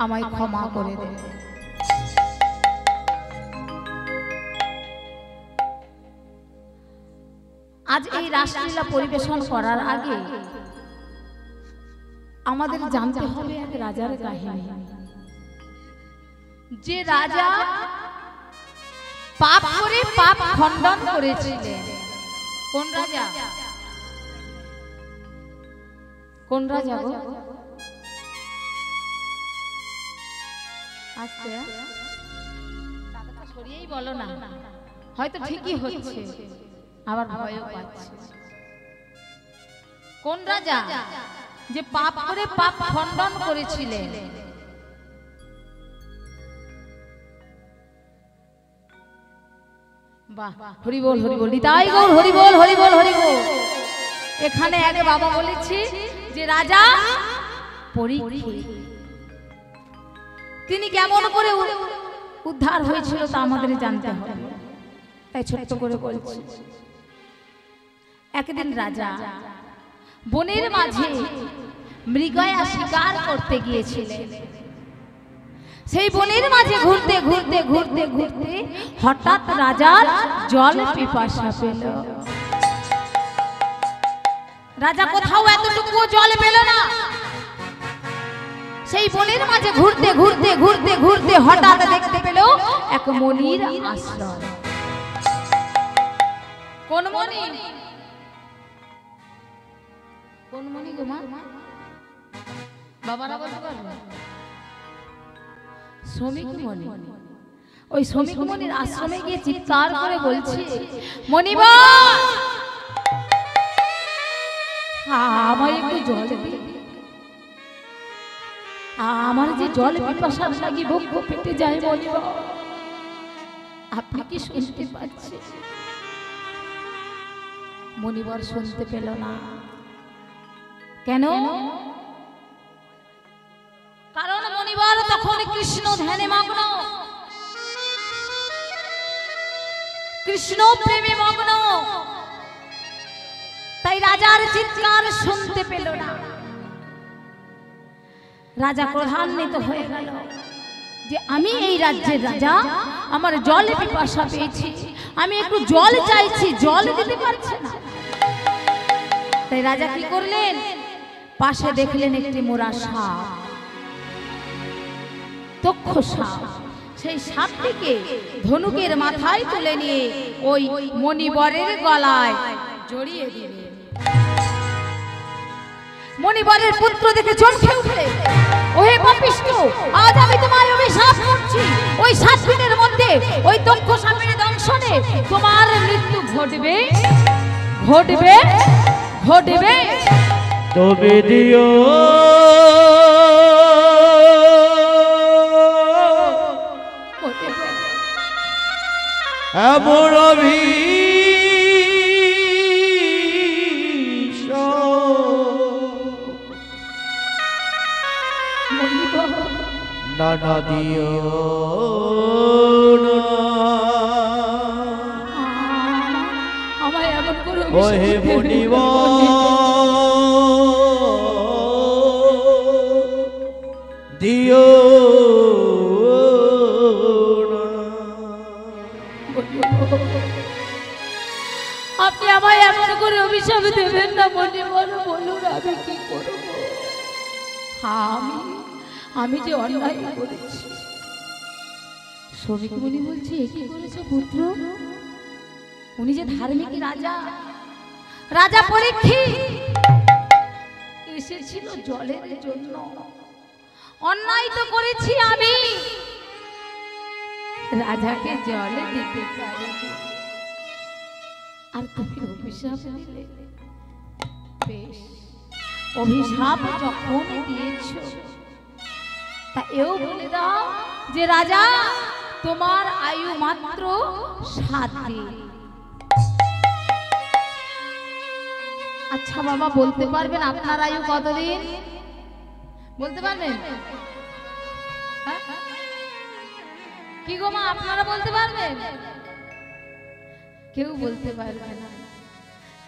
আমায় ক্ষমা করে দেন। আজ এই রাসলীলা পরিবেশন করার আগে আমাদের জানতে হবে এক রাজার কাহিনী। যে রাজা পাপ করে পাপ খণ্ডন করেছিলেন। কোন রাজা? কোন রাজা গো? আস্তে সরিয়েই বলো না, হয়তো ঠিকই হচ্ছে, আবার ভয়ও পাচ্ছে। কোন রাজা যে পাপ করে পাপ খণ্ডন করেছিলেন? বাহ, হরি বল, হরি বল, নিতাই গৌর হরি বল, হরি বল, হরি বল। এখানে আগে বাবা বলেছি যে রাজা পরীক্ষিত, তিনি কেমন করে উদ্ধার হয়েছিল তা আমাদের জানতে হবে। তাই ছোট্ট করে বলছি। একদিন রাজা বনের মাঝে মৃগয়া শিকার করতে গিয়েছিলেন। সেই বনের মাঝে ঘুরতে ঘুরতে ঘুরতে ঘুরতে হঠাৎ রাজার জল পিপাসা পেল। রাজা কোথাও এতটুকু জল পেল না। সেই বনের মাঝে ঘুরতে ঘুরতে ঘুরতে ঘুরতে হঠাৎ দেখতে পেল এক মণির আশ্রয়। কোন মণি? কোন মণি গো মা? বাবারা বলতে পারবে? শ্রমিক মণি। ওই শ্রমিক মণির আশ্রমে গিয়ে চিৎকার করে বলছে, মণিবা আমায় একটু জল দিন, আমার যে জল পিপাসা লাগি বুক পেটে যায় মণিবা, আপনি কি শুনতে পাচ্ছেন? মণিবর শুনতে পেল না। কেন? কারণ মণিবর তখন কৃষ্ণ ধ্যানে মগ্ন, কৃষ্ণ প্রেমে মগ্ন। তাই রাজার চিৎকার শুনতে পেল না। রাজা ক্রোধান্বিত হয়ে গেল যে আমি এই রাজ্যের রাজা, আমার জল পিপাসা পেয়েছি, আমি একটু জল চাইছি, জল দিতে পারছে না। তাই রাজা কি করলেন? পাশে দেখলেন একটি মোরা সাপ, তক্ষ সাপ। সেই সাপটিকে ধনুকের মাথায় তুলে নিয়ে ওই মণিবরের গলায় জড়িয়ে দিলেন। মণিবরের পুত্র দেখে চমকে উঠলে, ওহে পাপিষ্ঠ, আজ আমি তোমার অভিশাপ করছি, ওই 7 দিনের মধ্যে ওই তক্ষ সাপের দংশনে তোমার মৃত্যু ঘটবে ঘটবে ঘটবে তবে দিও ঘটবে এমন নানা দিও আমায় এমন করে ওহে মনিব দিও আপনি আমায় এমন করে অভিশাপ দেবেন না মনে মনে বলুন আমি কি করব আমি যে অন্যায় করেছি শ্রমিক মুনি বলছি কি করেছে পুত্র উনি যে ধার্মিক রাজা রাজা পরীক্ষিত এসেছিল জলের জন্য অন্যায় তো করেছি আমি রাজাকে জলে দিতে পারি আর তুমি অভিশাপ দিলে বেশ অভিশাপ যখন দিয়েছো তা এও বলে দাও যে রাজা তোমার আয়ু মাত্র 7 দিন আচ্ছা বাবা বলতে পারবেন আপনার আয়ু কতদিন বলতে পারবেন কি গো মা আপনারা বলতে পারবেন কেউ বলতে পারবে না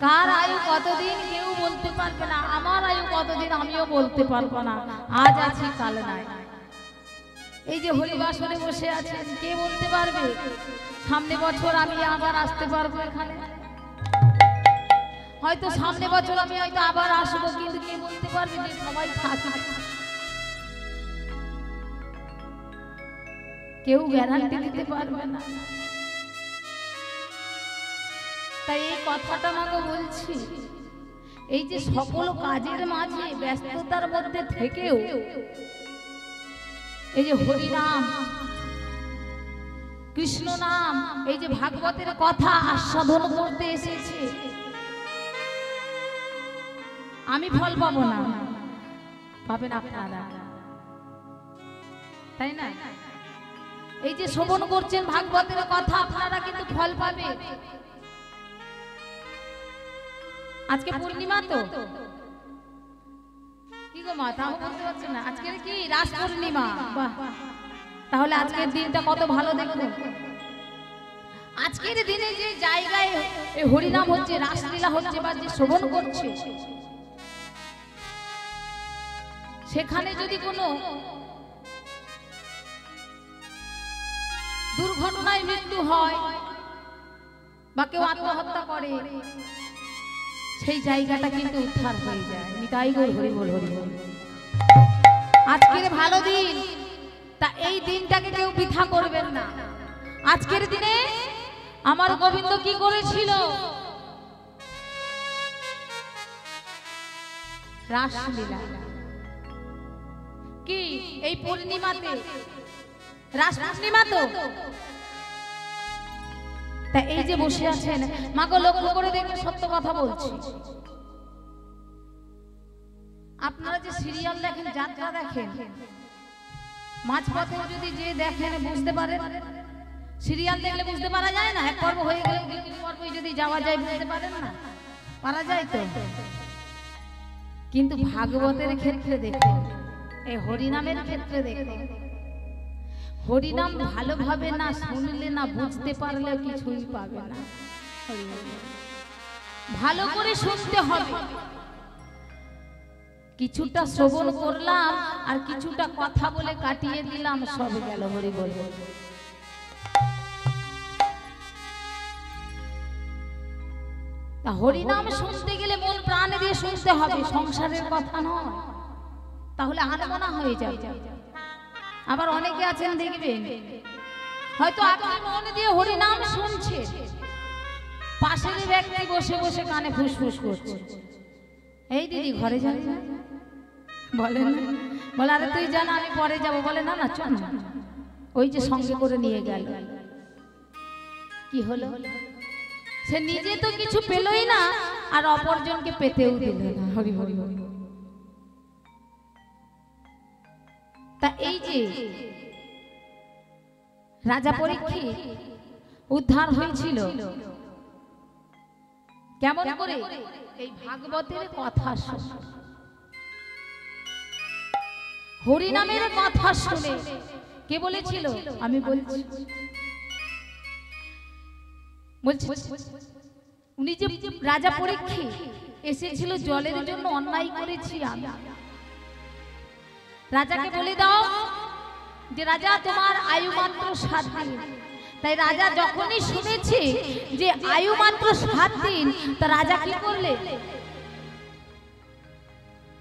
কার আয়ু কতদিন কেউ বলতে পারবে না আমার আয়ু কতদিন আমিও বলতে পারবো না আজ আছি কাল নাই এই যে হরিবাসরে বসে আছেন কে বলতে পারবে সামনে বছর আমি আবার আসতে পারবো এখানে হয়তো সামনে বছর আমি হয়তো আবার আসবো কিন্তু কে বলতে পারবে যে সবাই থাকে কেউ গ্যারান্টি দিতে পারবে না তাই এই কথাটা আমাকে বলছি এই যে সকল কাজের মাঝে ব্যস্ততার মধ্যে থেকেও এই যে হরি নাম কৃষ্ণ নাম এই যে ভাগবতের কথা আস্বাদন করতে এসেছে আমি ফল পাবো না পাবেন আপনারা তাই না এই যে শ্রবণ করছেন ভাগবতের কথা আপনারা কিন্তু ফল পাবে আজকে পূর্ণিমা তো কি গো মা তাও বলতে পারছেন না আজকে কি রাস পূর্ণিমা বাহ তাহলে আজকের দিনটা কত ভালো দেখুন আজকের দিনে যে জায়গায় এই হরিনাম হচ্ছে রাসলীলা হচ্ছে বা যে শ্রবণ করছে সেখানে যদি কোনো দুর্ঘটনায় মৃত্যু হয় বা কেউ আত্মহত্যা করে সেই জায়গাটা কিন্তু উদ্ধার হয়ে যায় নিতাই গৌর হরি বল হরি বল আজকের ভালো দিন তা এই দিনটাকে কেউ বৃথা করবেন না আজকের দিনে আমার গোবিন্দ কি করেছিল রাসলীলা কি এই পূর্ণিমাতে রাস পূর্ণিমা তো তা এই যে বসে আছেন মাকে লক্ষ্য করে দেখবেন সত্য কথা বলছি আপনারা যে সিরিয়াল দেখেন যাত্রা দেখেন মাঝপথে যদি যে দেখেন বুঝতে পারেন সিরিয়াল দেখলে বুঝতে পারা যায় না এক পর্ব হয়ে গেলে দ্বিতীয় পর্বে যদি যাওয়া যায় বুঝতে পারেন না পারা যায় তো কিন্তু ভাগবতের ক্ষেত্রে দেখুন এই হরিনামের ক্ষেত্রে দেখুন হরিনাম ভালোভাবে না শুনলে না বুঝতে পারলে কিছুই পাবে না ভালো করে শুনতে হবে কিছুটা শ্রবণ করলাম আর কিছুটা কথা বলে কাটিয়ে দিলাম সব গেল হরি বল তা হরিনাম শুনতে গেলে মন প্রাণ দিয়ে শুনতে হবে সংসারের কথা নয় তাহলে আনমনা হয়ে যায় আবার অনেকে আছেন দেখবেন হয়তো আপনি মন দিয়ে হরিনাম শুনছেন পাশের ব্যক্তি বসে বসে কানে ফুসফুস করছে এই দিদি ঘরে যাবে না বলেন বলে আরে তুই জানা আমি পরে যাব বলে না না চল ওই যে সঙ্গে করে নিয়ে গেল কি হলো সে নিজে তো কিছু পেলই না আর অপরজনকে পেতেও দিল না। হরি হরি হরি। তা এই যে রাজা পরীক্ষিত উদ্ধার হয়েছিল কেমন করে? এই ভাগবতের কথা শুনে, হরি নামের কথা শুনে। কে বলেছিল? আমি বলছি উনি যে রাজা পরীক্ষিত এসেছিল জলের জন্য, অন্যায় করেছি আমি। রাজাকে বলে দাও যে রাজা তোমার আয়ু মাত্র 7 দিন। তাই রাজা যখনই শুনেছে যে আয়ু মাত্র 7 দিন, তা রাজা কি করলে?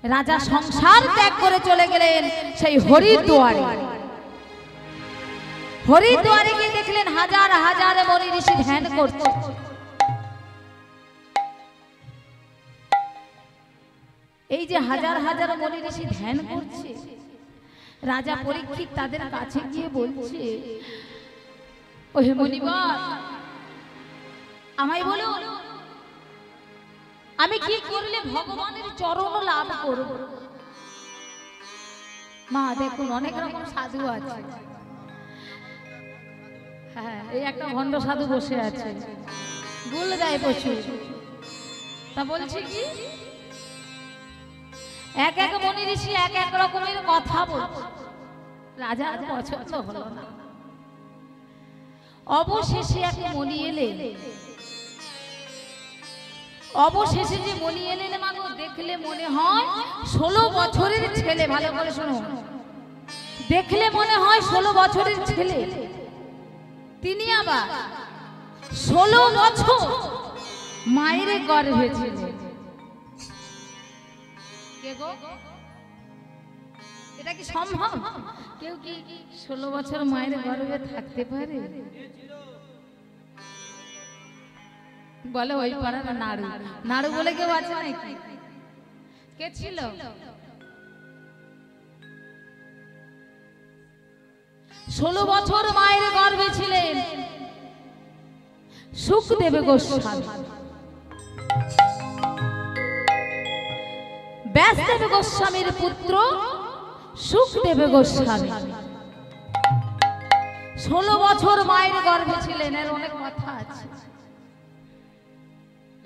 রাজা সংসার ত্যাগ করে চলে গেলেন সেই হরিদ্বারে। হরিদ্বারে গিয়ে দেখলেন হাজার হাজার মুনি ঋষি ধ্যান করছে। এই যে হাজার হাজার মুনি ঋষি ধ্যান করছে, রাজা পরীক্ষিত তাদের কাছে গিয়ে বলছে, ও হে মুনিবর, আমায় বলো আমি কি করলে ভগবানের চরণ লাভ করব? মা দেখুন অনেক রকম সাধু আছে। হ্যাঁ, এই একটা ভণ্ড সাধু বসে আছে, গুল গায়ে প্রচুর। তা বলছে কি, এক এক মুনি ঋষি এক এক রকমের কথা বলছে। রাজার পছন্দ হলো না। অবশেষে এক মুনি এলেন। অবশেষে যে মুনি এলেন মাগো, দেখলে মনে হয় 16 বছরের ছেলে। ভালো করে শোনো, দেখলে মনে হয় 16 বছরের ছেলে। তিনি আবার 16 বছর মায়ের গর্ভে ছিলেন। কে গো? এটা কি সম্ভব? কেউ কি 16 বছর মায়ের গর্ভে থাকতে পারে? বলে ওই পাড়ার নাড়ু। নাড়ু বলে কেউ আছে নাকি? কে ছিল? ষোলো বছর মায়ের গর্ভে ছিলেন সুখদেব গোস্বামী। ব্যাসদেব গোস্বামীর পুত্র সুখদেব গোস্বামী 16 বছর মায়ের গর্ভে ছিলেন। এর অনেক কথা আছে,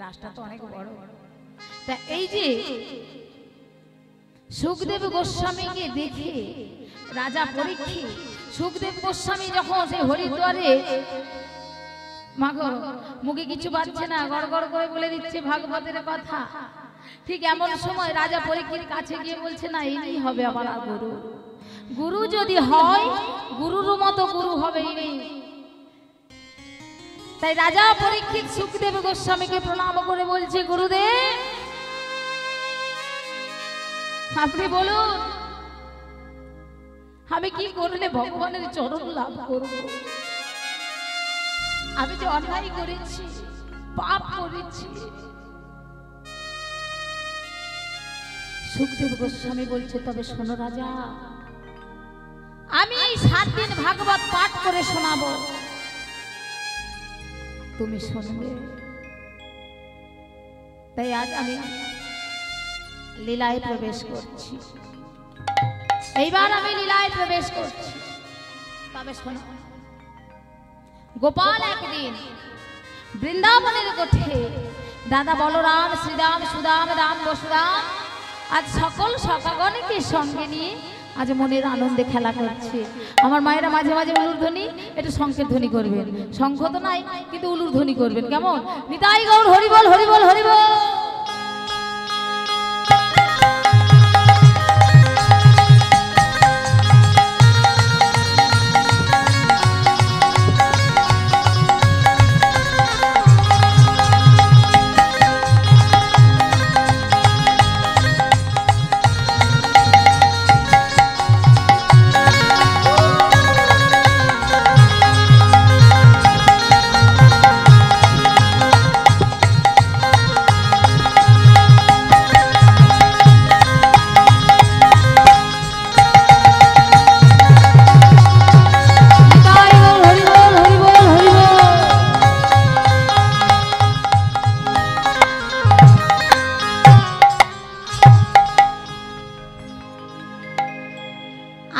রাস্তা তো অনেক বড়। তা এই যে সুখদেব গোস্বামীকে দেখে রাজা পরীক্ষিত, সুখদেব গোস্বামী যখন সেই হরিদ্বারে, মাগো মুখে কিছু বাজছে না, গড় গড় করে বলে দিচ্ছে ভাগবতের কথা। ঠিক এমন সময় রাজা পরীক্ষিত কাছে গিয়ে বলছে, না এই হবে আমার গুরু। গুরু যদি হয়, গুরুর মতো গুরু হবে এই। তাই রাজা পরীক্ষিত সুখদেব গোস্বামীকে প্রণাম করে বলছে, গুরুদেব আপনি বলুন আমি কি করলে ভগবানের চরণ লাভ করব? আমি যে অন্যায় করেছি, পাপ করেছি। সুখদেব গোস্বামী বলছে, তবে শোনো রাজা, আমি এই 7 দিন ভাগবত পাঠ করে শোনাবো, তুমি শুনবে। তাই আজ আমি লীলায় প্রবেশ করছি। এইবার আমি লীলায় প্রবেশ করছি। তবে শোনো, গোপাল একদিন বৃন্দাবনের কোঠে দাদা বলরাম, শ্রীরাম, সুদাম, রাম, বসুরাম আজ সকল সখাগণকে সঙ্গে নিয়ে আজ মনের আনন্দে খেলা করছে। আমার মায়েরা মাঝে মাঝে উলুর ধ্বনি, একটু শঙ্খের ধ্বনি করবেন। শঙ্খ তো নাই, কিন্তু উলুর ধ্বনি করবেন। কেমন? নিতাই গৌর হরিবল, হরিবল, হরিবল।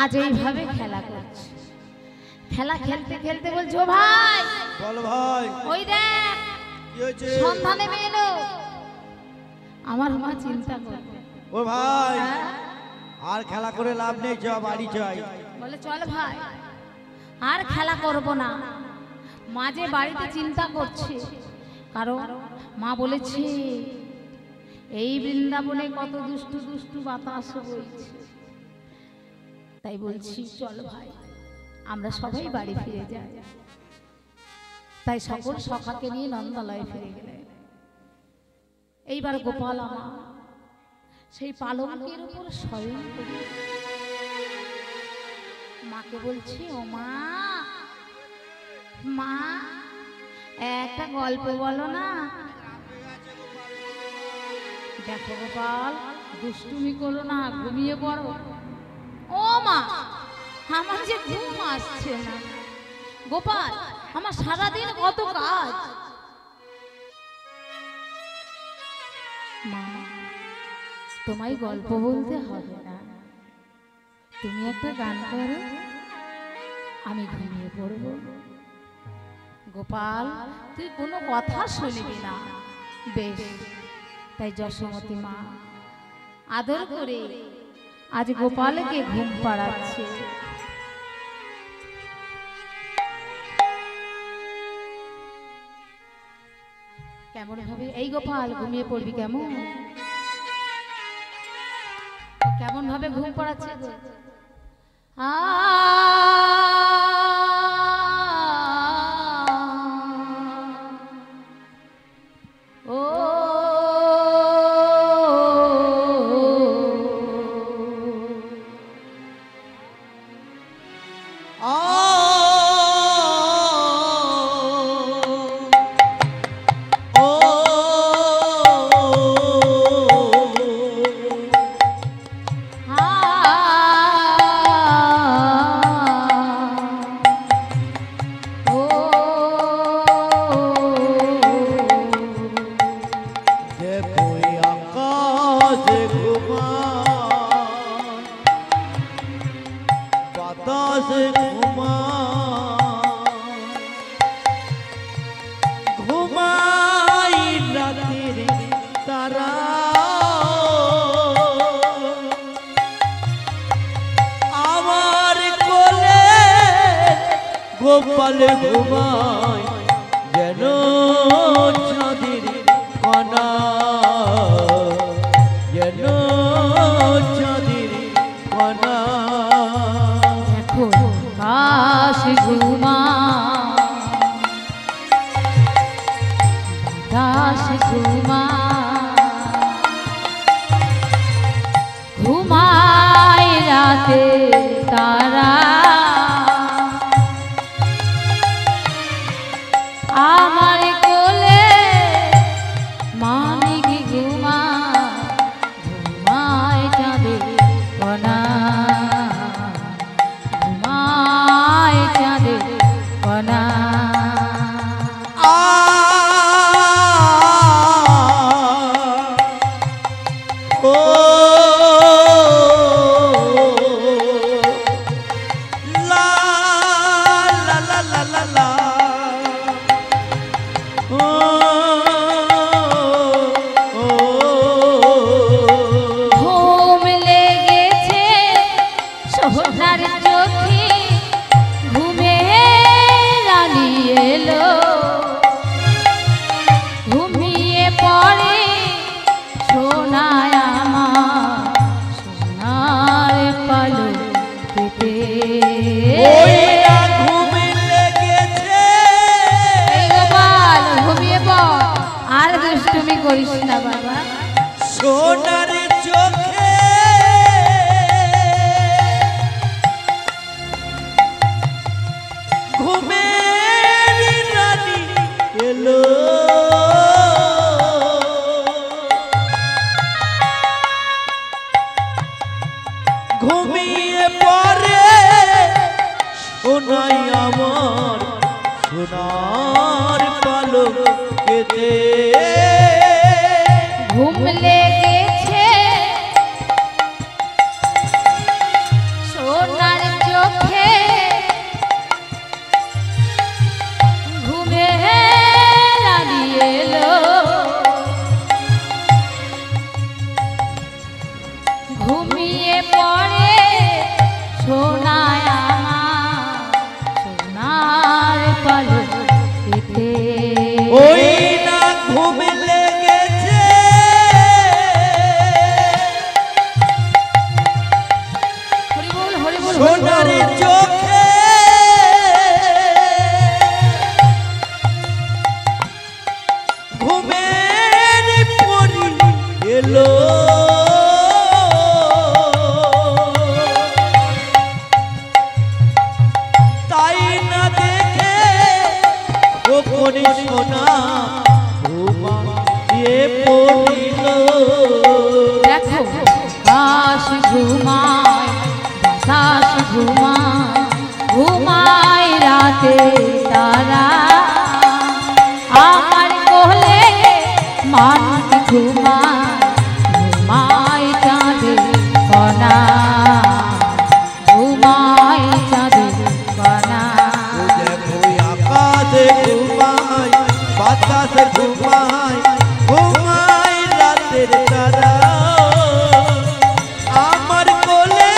আজ এইভাবে খেলা করছে। খেলা খেলতে খেলতে বলছো, "ও ভাই বল ভাই ওই দেখ কি হয়েছে সন্ধ্যা নেমে এলো।" আমার মা চিন্তা করবে, ও ভাই হ্যাঁ? আর খেলা করে লাভ নেই, যা বাড়ি যাই। বলে, "চল ভাই আর খেলা করব না।" মাঝে বাড়িতে চিন্তা করছে, কারণ মা বলেছে এই বৃন্দাবনে কত দুষ্টু দুষ্টু বাতাস বইছে। তাই বলছি, চল ভাই আমরা সবাই বাড়ি ফিরে যাই। তাই সকল সখাকে নিয়ে নন্দালয়ে ফিরে গেলেন। এইবার গোপাল আমার সেই পালঙ্কের উপর শয়ন করে মাকে বলছি, "ও মা, মা একটা গল্প বলো না।" দেখো গোপাল, দুষ্টুমি করো না, ঘুমিয়ে পড়ো। ও মা, আমার যে ঘুম আসছে না। গোপাল, আমার সারাদিন কত কাজ। মা, তোমায় গল্প বলতে হবে না, তুমি একটা গান করো, আমি ঘুমিয়ে পড়ব। গোপাল, তুই কোনো কথা শুনবি না। বেশ, তাই যশোমতী মা আদর করে আজ গোপালকে ঘুম পাড়াচ্ছে। কেমন ভাবে, এই গোপাল ঘুমিয়ে পড়বি কেমন, কেমন ভাবে ঘুম পাড়াচ্ছে গো। ও গোপাল ঘুমায় যেন চাঁদের কণা, যেন চাঁদের কণা। দেখো আকাশ ঘুমায়, বাতাস ঘুমায়, ঘুমায় রাতে তারা, আমার কোলে মানিক ঘুমায়, ঘুমায় চাঁদের কণা, ঘুমায় চাঁদের কণা। ঘুম লেগেছে সোনার চোখে, ঘুমে রানী এলো, ঘুমিয়ে পড়ে সোনায় আমার সোনার পালকেতে। ঘুম লেগেছে, এই গোপাল ঘুমিয়ে পড়, আর দুষ্টুমি করিস না বাবা। সোনার চোখে ঘুমের রানী এলো, ঘুমিয়ে পড়ে সোনাই আমার সোনার পালকেতে। ঘুম লেগেছে সোনার ঘুমিয়ে পড়ে সোনায় আমার সোনার পালকেতে ওই না ঘুম লেগেছে হরি বল হরি বল সোনার চোখে ঘুমের পরি এলো তাই না দেখে ও কোনে সোনা ঘুমিয়ে পড়িল দেখো আকাশ ঘুমায় বাতাস ঘুমায় ঘুমায় রাতে তারা আমার কোলে মাটি ঘুমায় ঘুমায় চাঁদের কণা ঘুমায় চাঁদের কণা দেখো আকাশে ঘুমায় বাতাসে ঘুমায় ঘুমায় রাতের তারা আমার কোলে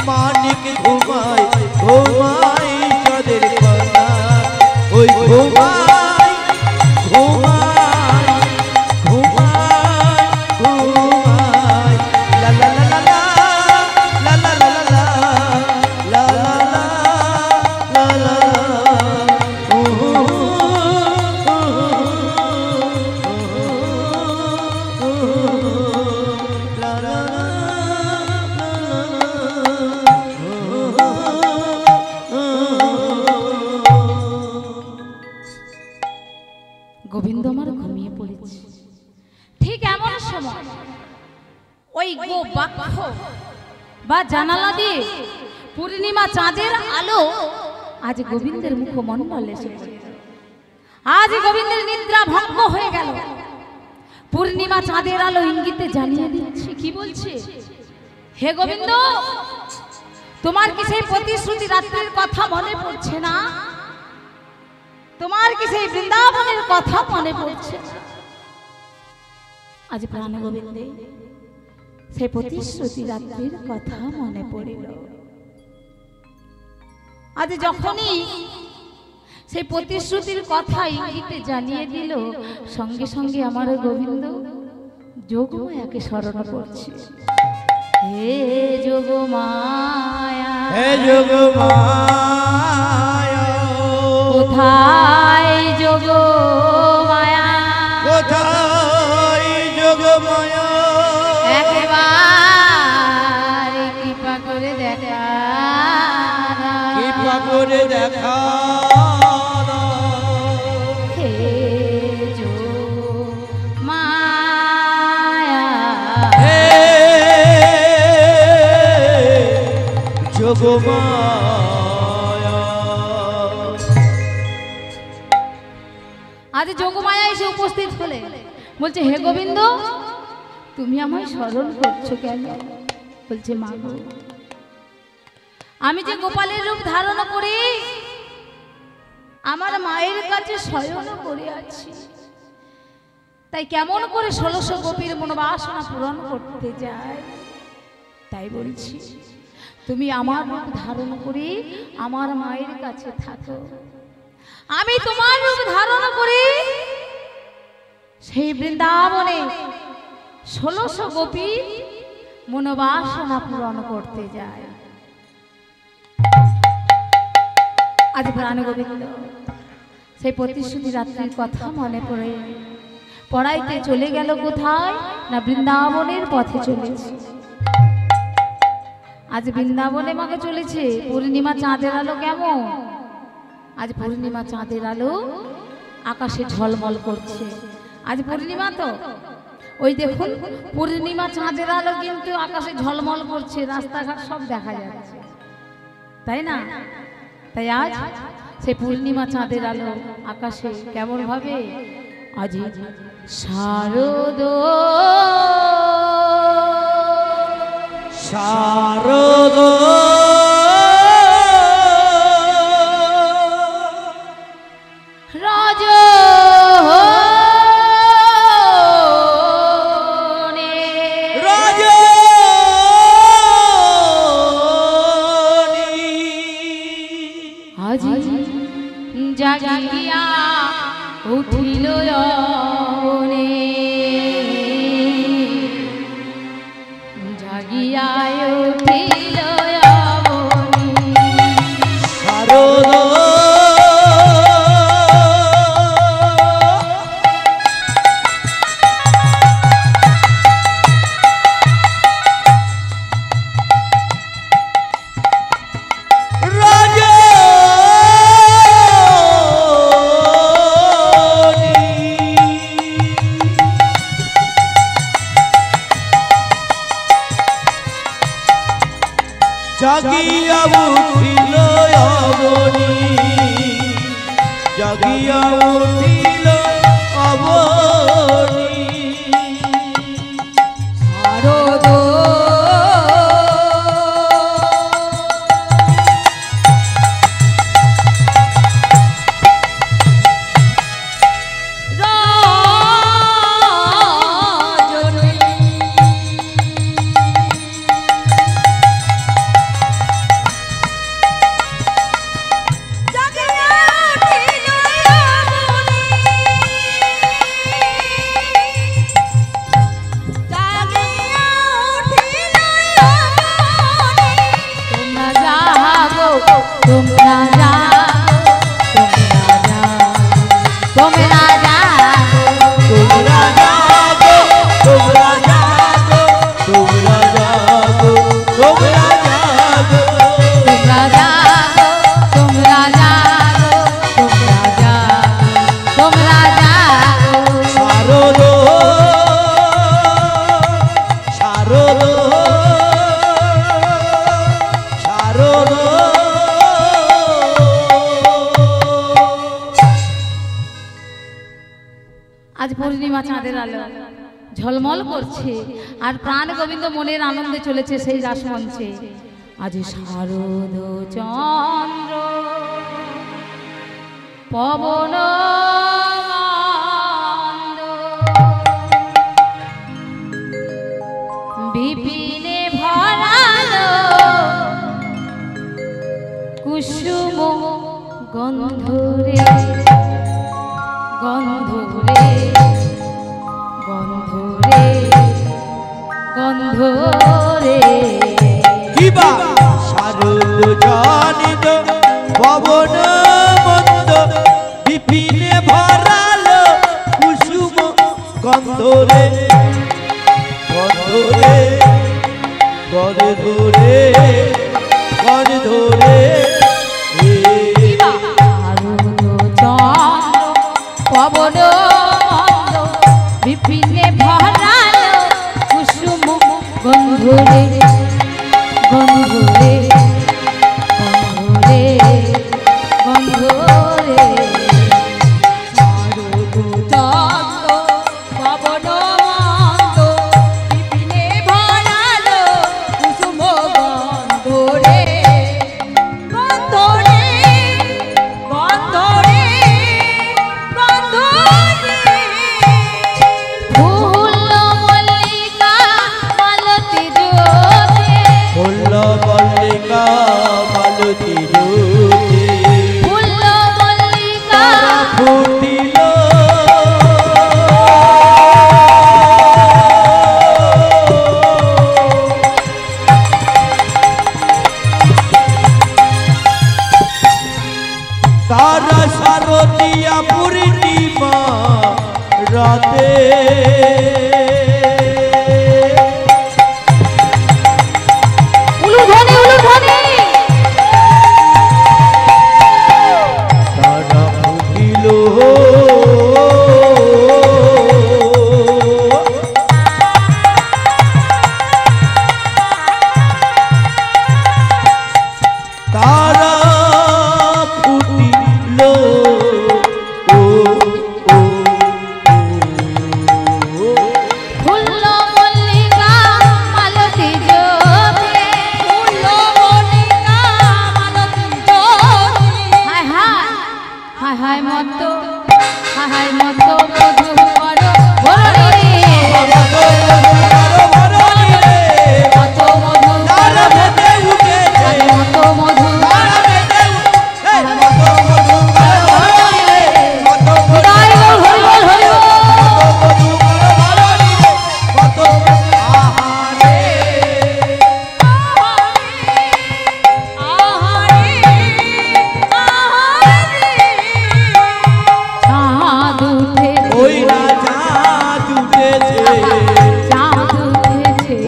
মানিক ঘুমায় ঘুমায় চাঁদের কণা ওই ঘুমায় ঘুমায় ঘুমায় ঘুমায় লা লা লা লা লা লা লা লা লা লা লা লা গোবিন্দ আমার ঘুমিয়ে পড়েছে ঠিক এমন সময় ওই গো বাক্ষ বা জানালা দিয়ে পূর্ণিমা চাঁদের আলো আজ গোবিন্দের মুখমণ্ডলে এসে পড়ল। আজ গোবিন্দের নিদ্রা ভঙ্গ হয়ে গেল। পূর্ণিমা চাঁদের আলো ইঙ্গিতে জানিয়ে দিচ্ছে কি বলছে, হে গোবিন্দ তোমার কি সেই প্রতিশ্রুতি রাত্রির কথা মনে পড়ছে না? তোমার কি সেই বৃন্দাবনের কথা মনে পড়ছে? আজ প্রাণ গোবিন্দে সেই প্রতিশ্রুতি রাত্রির কথা মনে পড়িল। আজ যখনই সেই প্রতিশ্রুতির কথা ইঙ্গিতে জানিয়ে দিল, সঙ্গে সঙ্গে আমার গোবিন্দ যোগমায়াকে স্মরণ করছে। হে যোগমায়া, হে যোগমায়া, কোথায় যোগমায়া, কোথায় যোগমায়া, একবার কৃপা করে দেখা, কৃপা করে দেখা হে যোগমায়া, হে যোগমায়া। আজ যোগমায়া এসে উপস্থিত হলে বলছে, হে গোবিন্দ তুমি আমায় স্মরণ করছো কেন? বলছে, মা গো, আমি যে গোপালের রূপ ধারণ করি আমার মায়ের কাছে শয়ন করে আছি, তাই কেমন করে 1600 গোপীর মনোবাসনা পূরণ করতে যায়, তাই বলছি তুমি আমার রূপ ধারণ করে আমার মায়ের কাছে থাকো। আমি তোমার রূপ ধারণ করি সেই বৃন্দাবনে 1600 গোপী মনোবাসনা পূরণ করতে যায়। আজ প্রাণ গোবিন্দ সেই প্রতিশ্রুতি রাত্রির কথা মনে পড়ে পড়াইতে চলে গেল কোথায় না বৃন্দাবনের পথে চলেছে। আজ বৃন্দাবনে মাকে চলেছে। পূর্ণিমা চাঁদের আলো কেমন? আজ পূর্ণিমা চাঁদের আলো আকাশে ঝলমল করছে। আজ পূর্ণিমা তো ওই দেখুন পূর্ণিমা চাঁদের আলো কিন্তু আকাশে ঝলমল করছে, রাস্তাঘাট সব দেখা যাচ্ছে, তাই না? তাই আজ সেই পূর্ণিমা চাঁদের আলো আকাশে কেমন ভাবে আজ শারদ শারদ রাজ রজনী জাগিয়া উঠিল অবনে জাগিয়া উঠিল অবনে শারদ জাগিয়া উঠিল অবনী জাগিয়া উঠিল অবনী শারদ তোমরা জাগো তোমরা জাগো তোমরা জাগো তোমরা জাগো তোমরা জাগো তোমরা জাগো তোমরা জাগো তোমরা জাগো তোমরা জাগো শারদ শারদ শারদ আজ পূর্ণিমা চাঁদের আলো ঝলমল করছে আর প্রাণ গোবিন্দ মনের আনন্দে চলেছে সেই রাসমঞ্চে আজ শারদ চন্দ্র পবন মন্দ বিপিনে ভরালো কুসুম গন্ধরে গন্ধরে গন্ধরে গন্ধরে কিবা শারদ জানিত পবন মন্দ বিপিনে ভরালো কুসুম গন্ধরে গন্ধরে গন্ধরে গন্ধরে পবন মন্দ বিপিনে ভরালো কুসুম গন্ধরে গন্ধরে গন্ধরে গন্ধরে চন্দ্র পবন মন্দ বিপিনে ভরালো কুসুম গন্ধরে গন্ধরে গন্ধরে গন্ধরে ফুল মল্লিকা মালতী জ্যোতি ফুল মল্লিকা মালতী জ্যোতি ফুল মল্লিকা ফুটিল তারা শারদীয়া পূর্ণিমা রাতে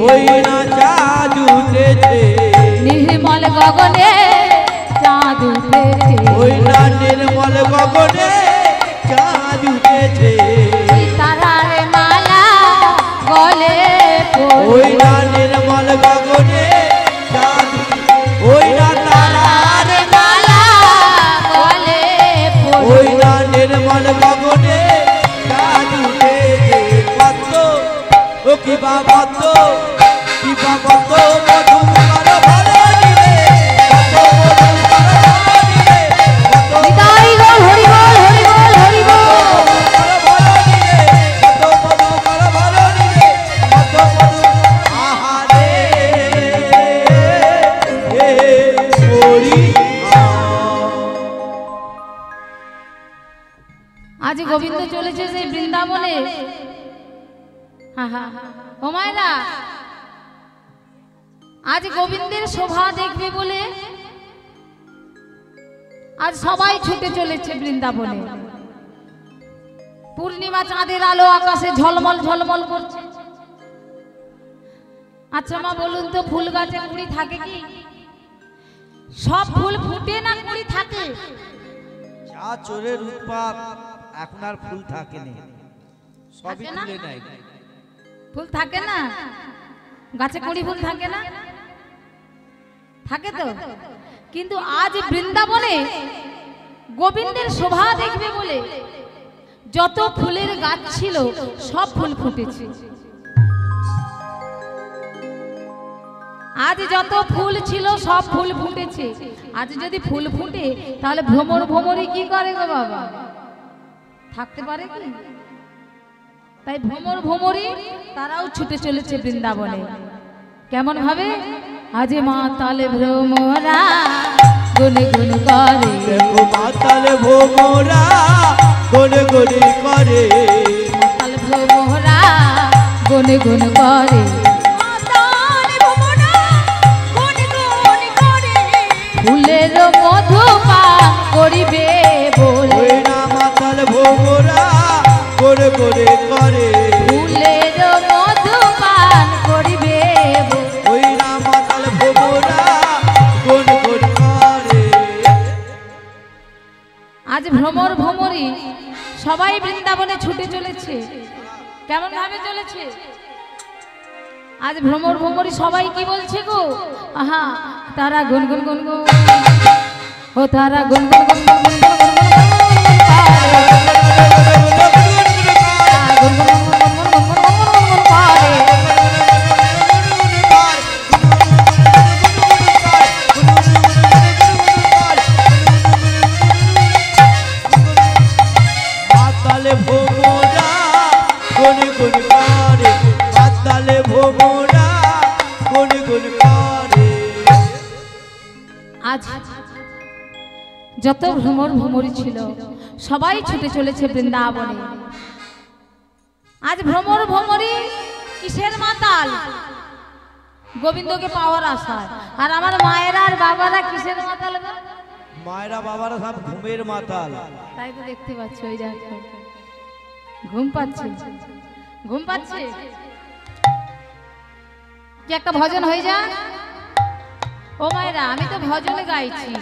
ওই না চাঁদ উঠেছে নির্মল গগনে চাঁদ উঠেছে ওই না নির্মল গগনে চাঁদ উঠেছে ওই তারার মালা গলে ওই না নির্মল গগনে চাঁদ ওই না তারার মালা গলে ওই না নির্মল গগনে চাঁদ উঠেছে কত ও কিবা কত মধুকর ভালো দিলে কত মধুকর ভালো দিলে কত নিতাই গো হরি বল হরি বল হরি বল ভালো দিলে কত মধুকর ভালো দিলে কত মধু আহারে হে হরি আজ গোবিন্দ চলেছে সেই বৃন্দাবনে ও মায়েরা আজ গোবিন্দের শোভা দেখবে বলে আজ সবাই ছুটে চলেছে বৃন্দাবনে পূর্ণিমা চাঁদের আলো আকাশে ঝলমল ঝলমল করছে আচ্ছা মা বলুন তো ফুল গাছে কুড়ি থাকে কি সব ফুল ফুটে না কুড়ি থাকে যা চোরের উৎপাত এখন আর ফুল থাকে না সবই থাকে না? তুলে নেয় ফুল থাকে না গাছে কুড়ি ফুল থাকে না থাকে তো কিন্তু আজ বৃন্দাবনে গোবিন্দের শোভা দেখবে বলে যত ফুলের গাছ ছিল সব ফুল ফুটেছে আজ যত ফুল ছিল সব ফুল ফুটেছে আজ যদি ফুল ফুটে তাহলে ভ্রমর ভ্রমরই কি করে গো বাবা থাকতে পারে কি তাই ভ্রমর ভ্রমরই তারাও ছুটে চলেছে বৃন্দাবনে কেমন ভাবে আজ মা তালে ভ্রমরা গুন গুন করে দেখো মাতালে ভোমরা গনে গনে করে তালে ভ্রমরা গুন গুন করে ফুলের মধু পান করিবে বলে ওই না মাতালে ভোমরা গনে গনে করে ফুলের মধু পান করিবে বলে ওই না মাতালে ভোমরা গনে গনে করে আজ ভ্রমর ভ্রমরই সবাই বৃন্দাবনে ছুটে চলেছে কেমন ভাবে চলেছে আজ ভ্রমর ভ্রমরই সবাই কি বলছে গো আহা তারা গুনগুন গুনগুন ও তারা গুনগুন গুনগুন গুনগুন গুনগুন করে মাতালে ভোমরা গনে গনে করে মাতালে ভোমরা গনে গনে করে আজ যত ভ্রমর ভ্রমরই ছিল সবাই ছুটে চলেছে বৃন্দাবনে আজ ভ্রমর ভ্রমরই কিসের মাতাল গোবিন্দকে পাওয়ার আশায় আর আমার মায়েরা আর বাবারা কিসের মাতাল গো? মায়েরা বাবারা সব ঘুমের মাতাল তাই তো দেখতে পাচ্ছি ওই জায়গা ঘুম পাচ্ছে ঘুম পাচ্ছে কি একটা ভজন হয়ে যা ও মায়েরা আমি তো ভজনে গাইছি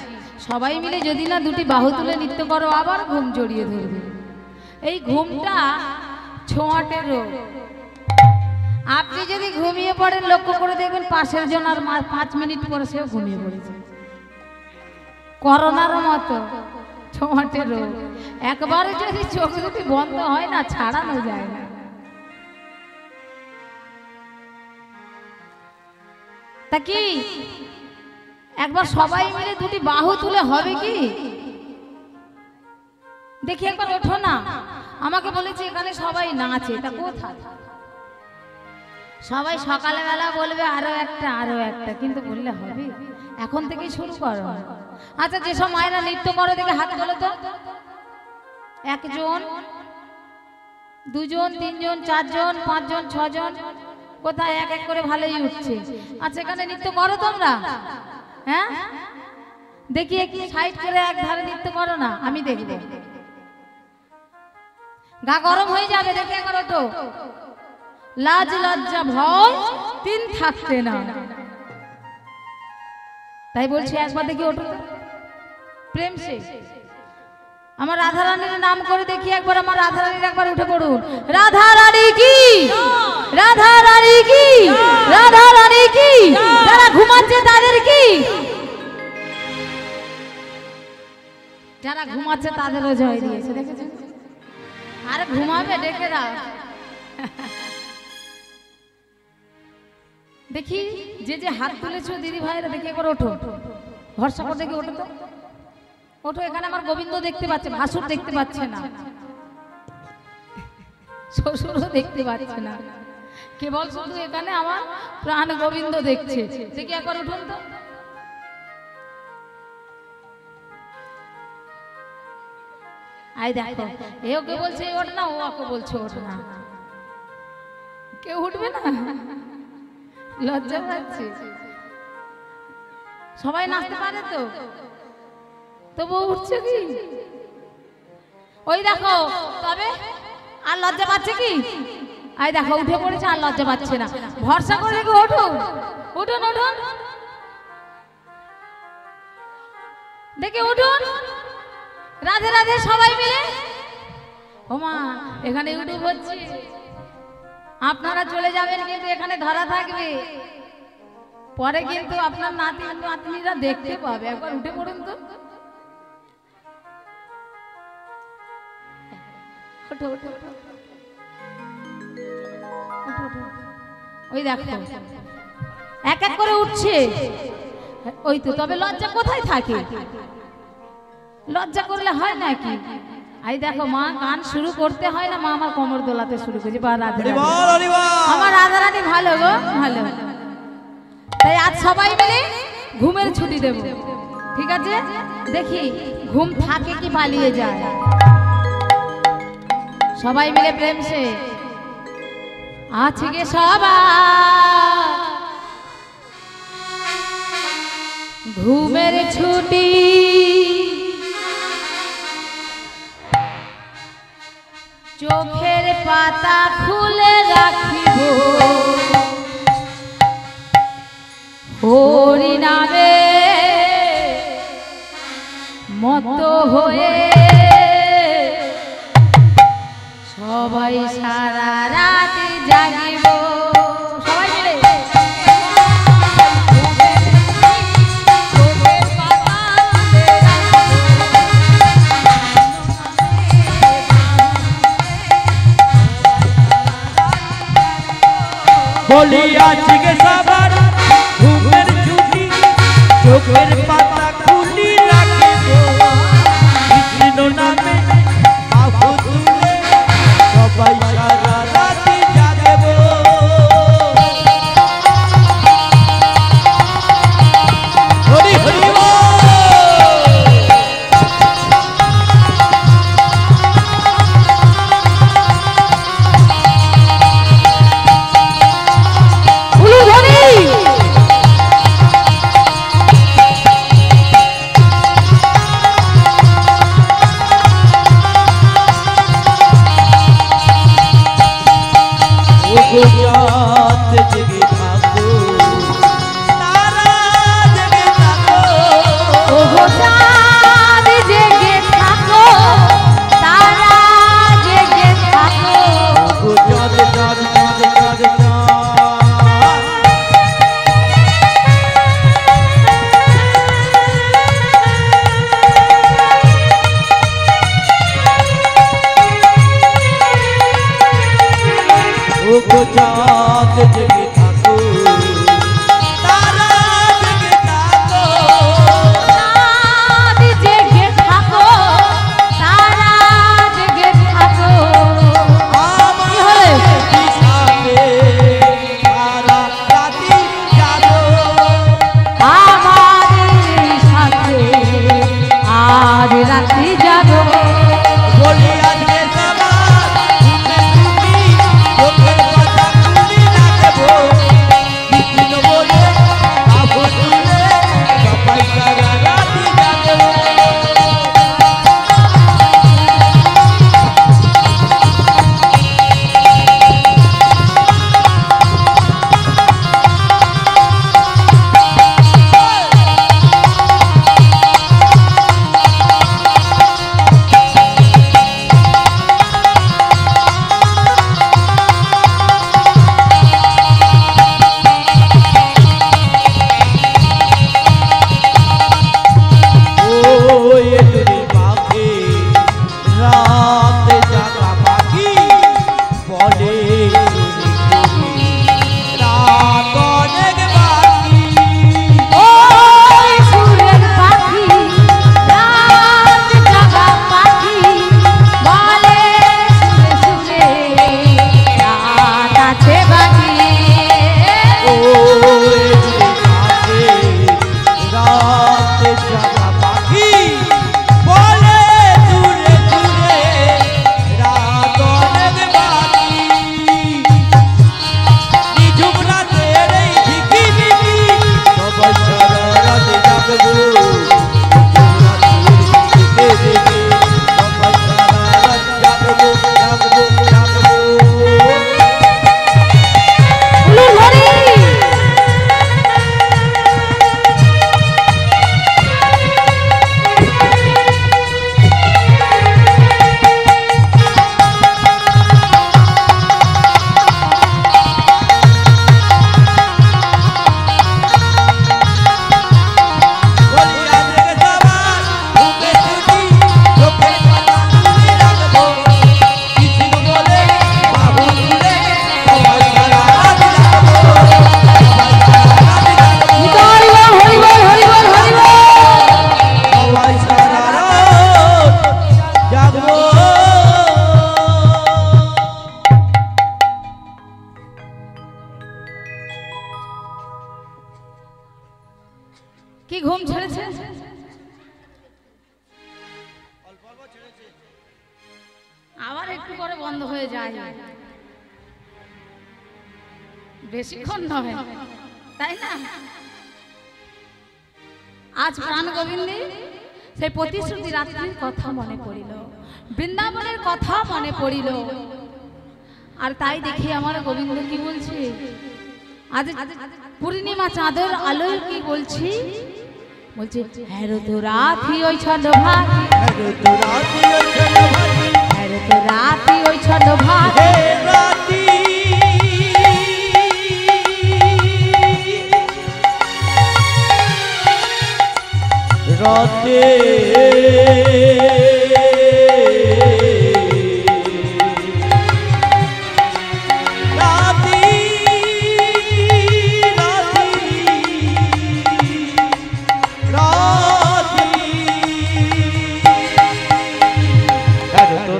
সবাই মিলে যদি না দুটি বাহু তুলে নৃত্য করো আবার ঘুম জড়িয়ে ধরবে এই ঘুমটা ছোঁয়াটে রোগ আপনি যদি ঘুমিয়ে পড়েন লক্ষ্য করে দেখবেন পাশের জন আর 5 মিনিট পরে সেও ঘুমিয়ে পড়েছে করোনার মতো ছোঁয়াটে রোগ একবারে যদি চোখ দুটি বন্ধ হয় না ছাড়ানো যায় না তা কি একবার সবাই মিলে দুটি বাহু তুলে হবে কি দেখি একবার ওঠো না আমাকে বলেছে এখানে সবাই নাচে তা কোথায় সবাই সকালবেলা বলবে আরো একটা কিন্তু বললে হবে এখন থেকেই শুরু করো আচ্ছা যেসব মায়েরা নৃত্য করে দেখে হাত তোলো তো একজন দুজন তিনজন চারজন পাঁচজন ছজন কোথায় এক এক করে ভালোই উঠছে আচ্ছা এখানে নৃত্য করো তোমরা হ্যাঁ দেখি একটু সাইড করে এক ধারে নৃত্য করো না আমি দেখবো গা গরম হয়ে যাবে দেখে একবার ওঠো লাজ লজ্জা ভয় তিন থাকতে না। তাই বলছি একবার দেখি ওঠো প্রেম সে আমার রাধা রানীর নাম করে দেখি একবার, আমার রাধা রানীর একবার উঠে পড়ুন। রাধা রানী কি, রাধা রানী কি, রাধা রানী কি। যারা ঘুমাচ্ছে তাদের কি, যারা ঘুমাচ্ছে তাদেরও জয় দিয়েছে, দেখেছেন? আরে ঘুমাবে, ডেকে দাও। দেখি যে যে হাত তুলেছো দিদি ভাইরা, দেখি একবার ওঠো, ভরসা করে দেখি ওঠো তো, ওঠো। এখানে আমার গোবিন্দ দেখতে পাচ্ছে, ভাসুর দেখতে পাচ্ছে না, শ্বশুরও দেখতে পাচ্ছে না, কেবল শুধু এখানে আমার প্রাণ গোবিন্দ দেখছে। দেখি একবার উঠুন তো। আই দেখো, এ ওকে বলছে ওঠ না, ও ওকে বলছে ওঠ না, কেউ উঠবে না, লজ্জা পাচ্ছে। সবাই নাচতে পারে তো, তবু উঠছে কি? ওই দেখো, তবে আর লজ্জা পাচ্ছে কি? আই দেখো উঠে পড়েছে, আর লজ্জা পাচ্ছে না। ভরসা করে দেখো, ওঠুন উঠুন উঠুন, দেখে উঠুন। রাধে রাধে সবাই মিলে। ওমা এখানে ইউটিউব হচ্ছে, আপনারা চলে যাবেন কিন্তু এখানে ধরা থাকবে, পরে কিন্তু আপনার নাতি নাতনিরা দেখতে পাবে। একবার উঠে পড়ুন তো, ওঠো ওঠো ওঠো, ওই দেখো এক এক করে উঠছে, ওই তো। তবে লজ্জা কোথায় থাকে? লজ্জা করলে হয় নাকি? আই দেখো মা গান শুরু করতে হয় না, মা আমার কোমর দোলাতে শুরু করেছে। বা রাধা রানী, আমার রাধা রানী ভালো গো, ভালো। তাই আজ সবাই মিলে ঘুমের ছুটি দেব, ঠিক আছে? দেখি ঘুম থাকে কি পালিয়ে যায়। সবাই মিলে প্রেম সে আছে গে সবাই, ঘুমের ছুটি চোখের পাতা খুলে রাখিব, হরি নামে মত হয়ে সবাই সারা রাত জাগিব। সবাই মিলে বলি আজকে সবার ঘুমের ছুটি, চোখের পাতা খুলি রাখিব, কৃষ্ণ নামে বাহু তুলে সবাই সারা রাতি জাগব। হরি হরি জেগে থাকো, তারা জেগে থাকো, ও চাঁদ জেগে থাকো, তারা জেগে থাকো, ও চাঁদ চাঁদ চাঁদ চাঁদ চাঁদ। ও চাঁদ জেগে থাকো, তারা জেগে থাকো, চাঁদ জেগে থাকো, তারা জেগে থাকো। আমার সাথে সারা রাতি জাগো, আমার সাথে আজ রাত্রি যাবো। বলি আজকে সবার ঘুমের ছুটি, চোখের পাতা খুলি কি ঘুম ছেড়েছে? আবার একটু করে বন্ধ হয়ে যায়, বেশিক্ষণ নয়, তাই না? আজ প্রাণ গোবিন্দে সেই প্রতিশ্রুতি রাত্রির কথা মনে পড়িল, বৃন্দাবনের কথা মনে পড়িল। আর তাই দেখি আমার গোবিন্দ কি বলছে, আজ পূর্ণিমা চাঁদের আলোয় কি বলছি, বলছে হ্যাঁ তো রাতি ওই ছন্দ ভাতি, হ্যারো তো রাতি ওই ছন্দ ভাতি, হ্যাঁ তো রাতি ওই ছন্দ ভাতি, হে রাতি রাতে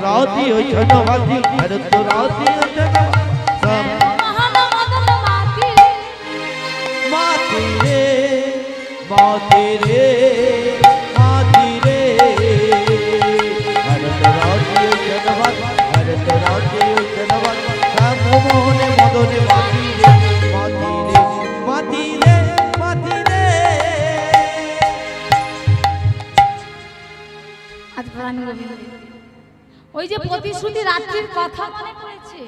রাতি ওই ছন্দ ভাতি, হ্যারো তো রাতি ওই ছন্দ ভাতি, মাতি রে মাতি রে মাতি রে, হ্যারো তো রাতি ওই ছন্দ ভাতি, হ্যারো তো রাতি ওই ছন্দ ভাতি, শ্যাম মোহনে মদনে মাতি রে মাতি রে মাতি রে মাতি রে। আজ প্রাণ গোবিন্দ ওই যে প্রতিশ্রুতি রাত্রির কথা মনে পড়েছে।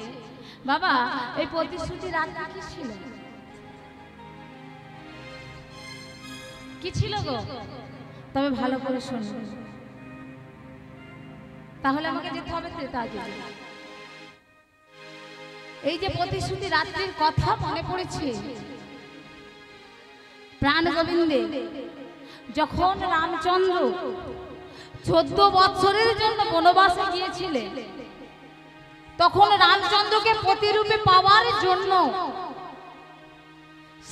বাবা এই প্রতিশ্রুতি রাত্রি কি ছিল, কি ছিল গো? তবে ভালো করে শুনুন, তাহলে আমাকে যেতে হবে ত্রেতাযুগে। এই যে প্রতিশ্রুতি রাত্রির কথা মনে পড়েছে, প্রাণ গোবিন্দে যখন রামচন্দ্র 14 বছরের জন্য বনবাসে গিয়েছিলেন, তখন রামচন্দ্রকে প্রতিরূপে পাওয়ার জন্য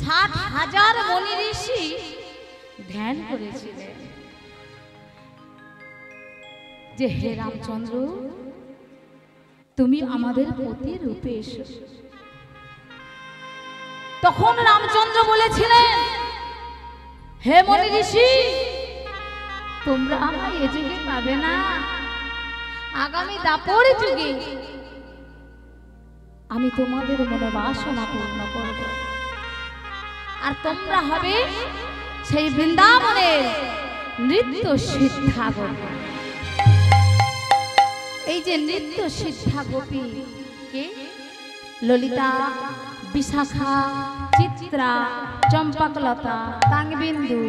60,000 মুনি ঋষি ধ্যান করেছিলেন যে হে রামচন্দ্র তুমি আমাদের প্রতিরূপে এসো। তখন রামচন্দ্র বলেছিলেন হে মুনি ঋষি তোমরা আমায় এ যুগে পাবে না, আগামী দাপর যুগে আমি তোমাদের মনোবাসনা পূর্ণ করব, আর তোমরা হবে সেই বৃন্দাবনের নৃত্য সিদ্ধা গোপী। এই যে নৃত্য সিদ্ধা গোপী কে? ললিতা, বিশাখা, চিত্রা, চম্পকলতা, তাংবিন্দু,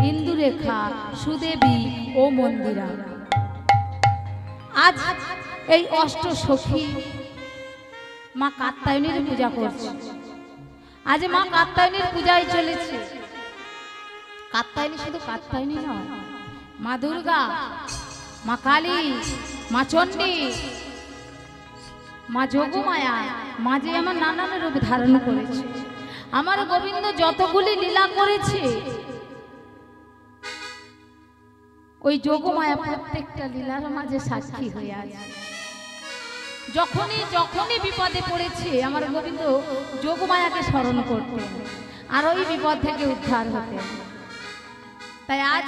ইন্দুরেখা, সুদেবী ও মন্দিরা। আজ এই অষ্ট সখী মা কাত্যায়নীর পূজা করছে। আজ মা কাত্যায়নীর পূজায় চলেছে। কাত্যায়নী শুধু কাত্যায়নী নয়, মা দুর্গা, মা কালী, মা চণ্ডী, মা যোগমায়া, মা যে আমার নানান রূপ ধারণ করেছে। আমার গোবিন্দ যতগুলি লীলা করেছে ওই যোগমায়া প্রত্যেকটা লীলার মাঝে সাক্ষী হয়ে আছে। যখনই যখনই বিপদে পড়েছে আমার গোবিন্দ যোগমায়াকে স্মরণ করতেন আর ওই বিপদ থেকে উদ্ধার হতেন। তাই আজ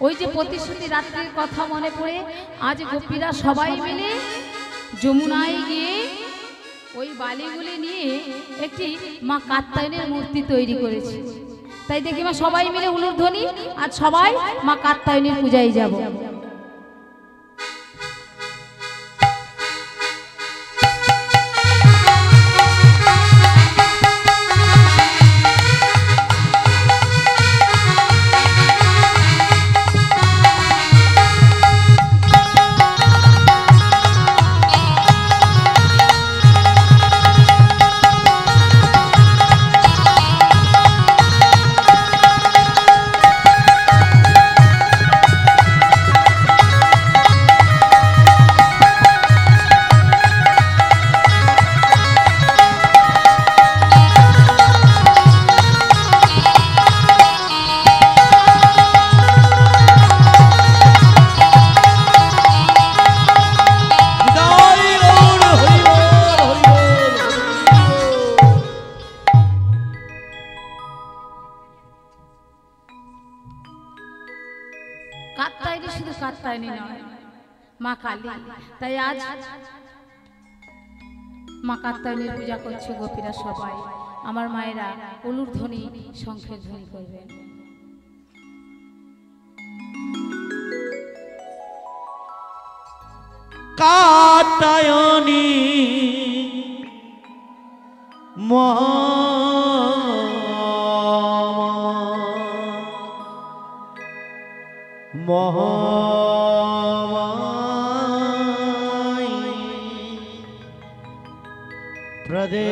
ওই যে প্রতিশ্রুতি রাত্রির কথা মনে পড়ে আজ গোপীরা সবাই মিলে যমুনায় গিয়ে ওই বালিগুলি নিয়ে একটি মা কাত্যায়নীর মূর্তি তৈরি করেছে। তাই দেখি মা সবাই মিলে উলুধ্বনি আর সবাই মা কাত্যায়নীর পূজায় যাব। কাত্তায়নী শুধু কাত্তায়নী নয়, মা কালী। তাই আজ মা কাত্তায়নীর পূজা করছে গোপীরা সবাই। আমার মায়েরা উলুর ধ্বনি, শঙ্খের ধ্বনি করবেন। কাত্তায়নী মহামায়ী প্রদেশ্বরী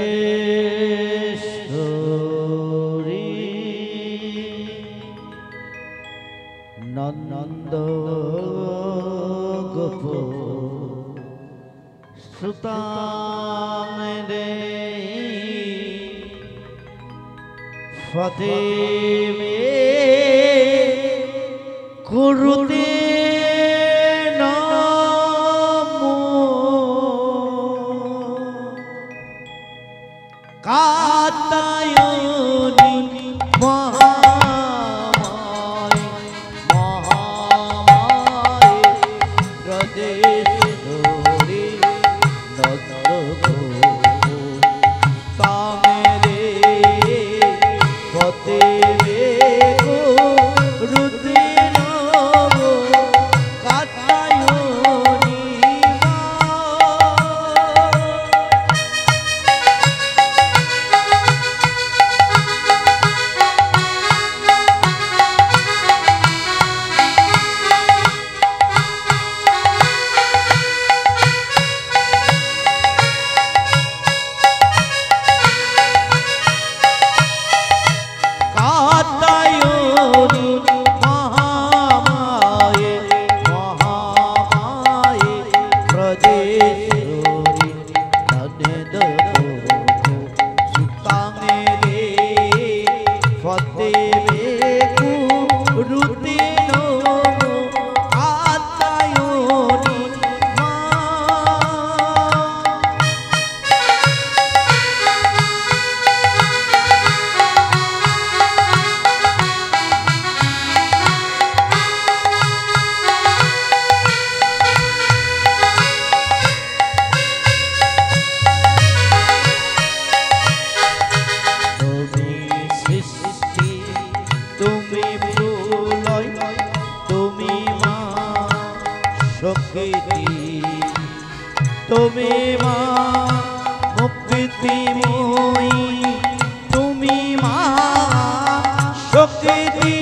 নন্দ গোপ সুতাং রে ফতেমে কুরুতে নমো কাত্তায়নী মহামায়ী মহামায়ী প্রদেশ্বরী তুমি মা মুক্তিময়ী, তুমি মা শক্তি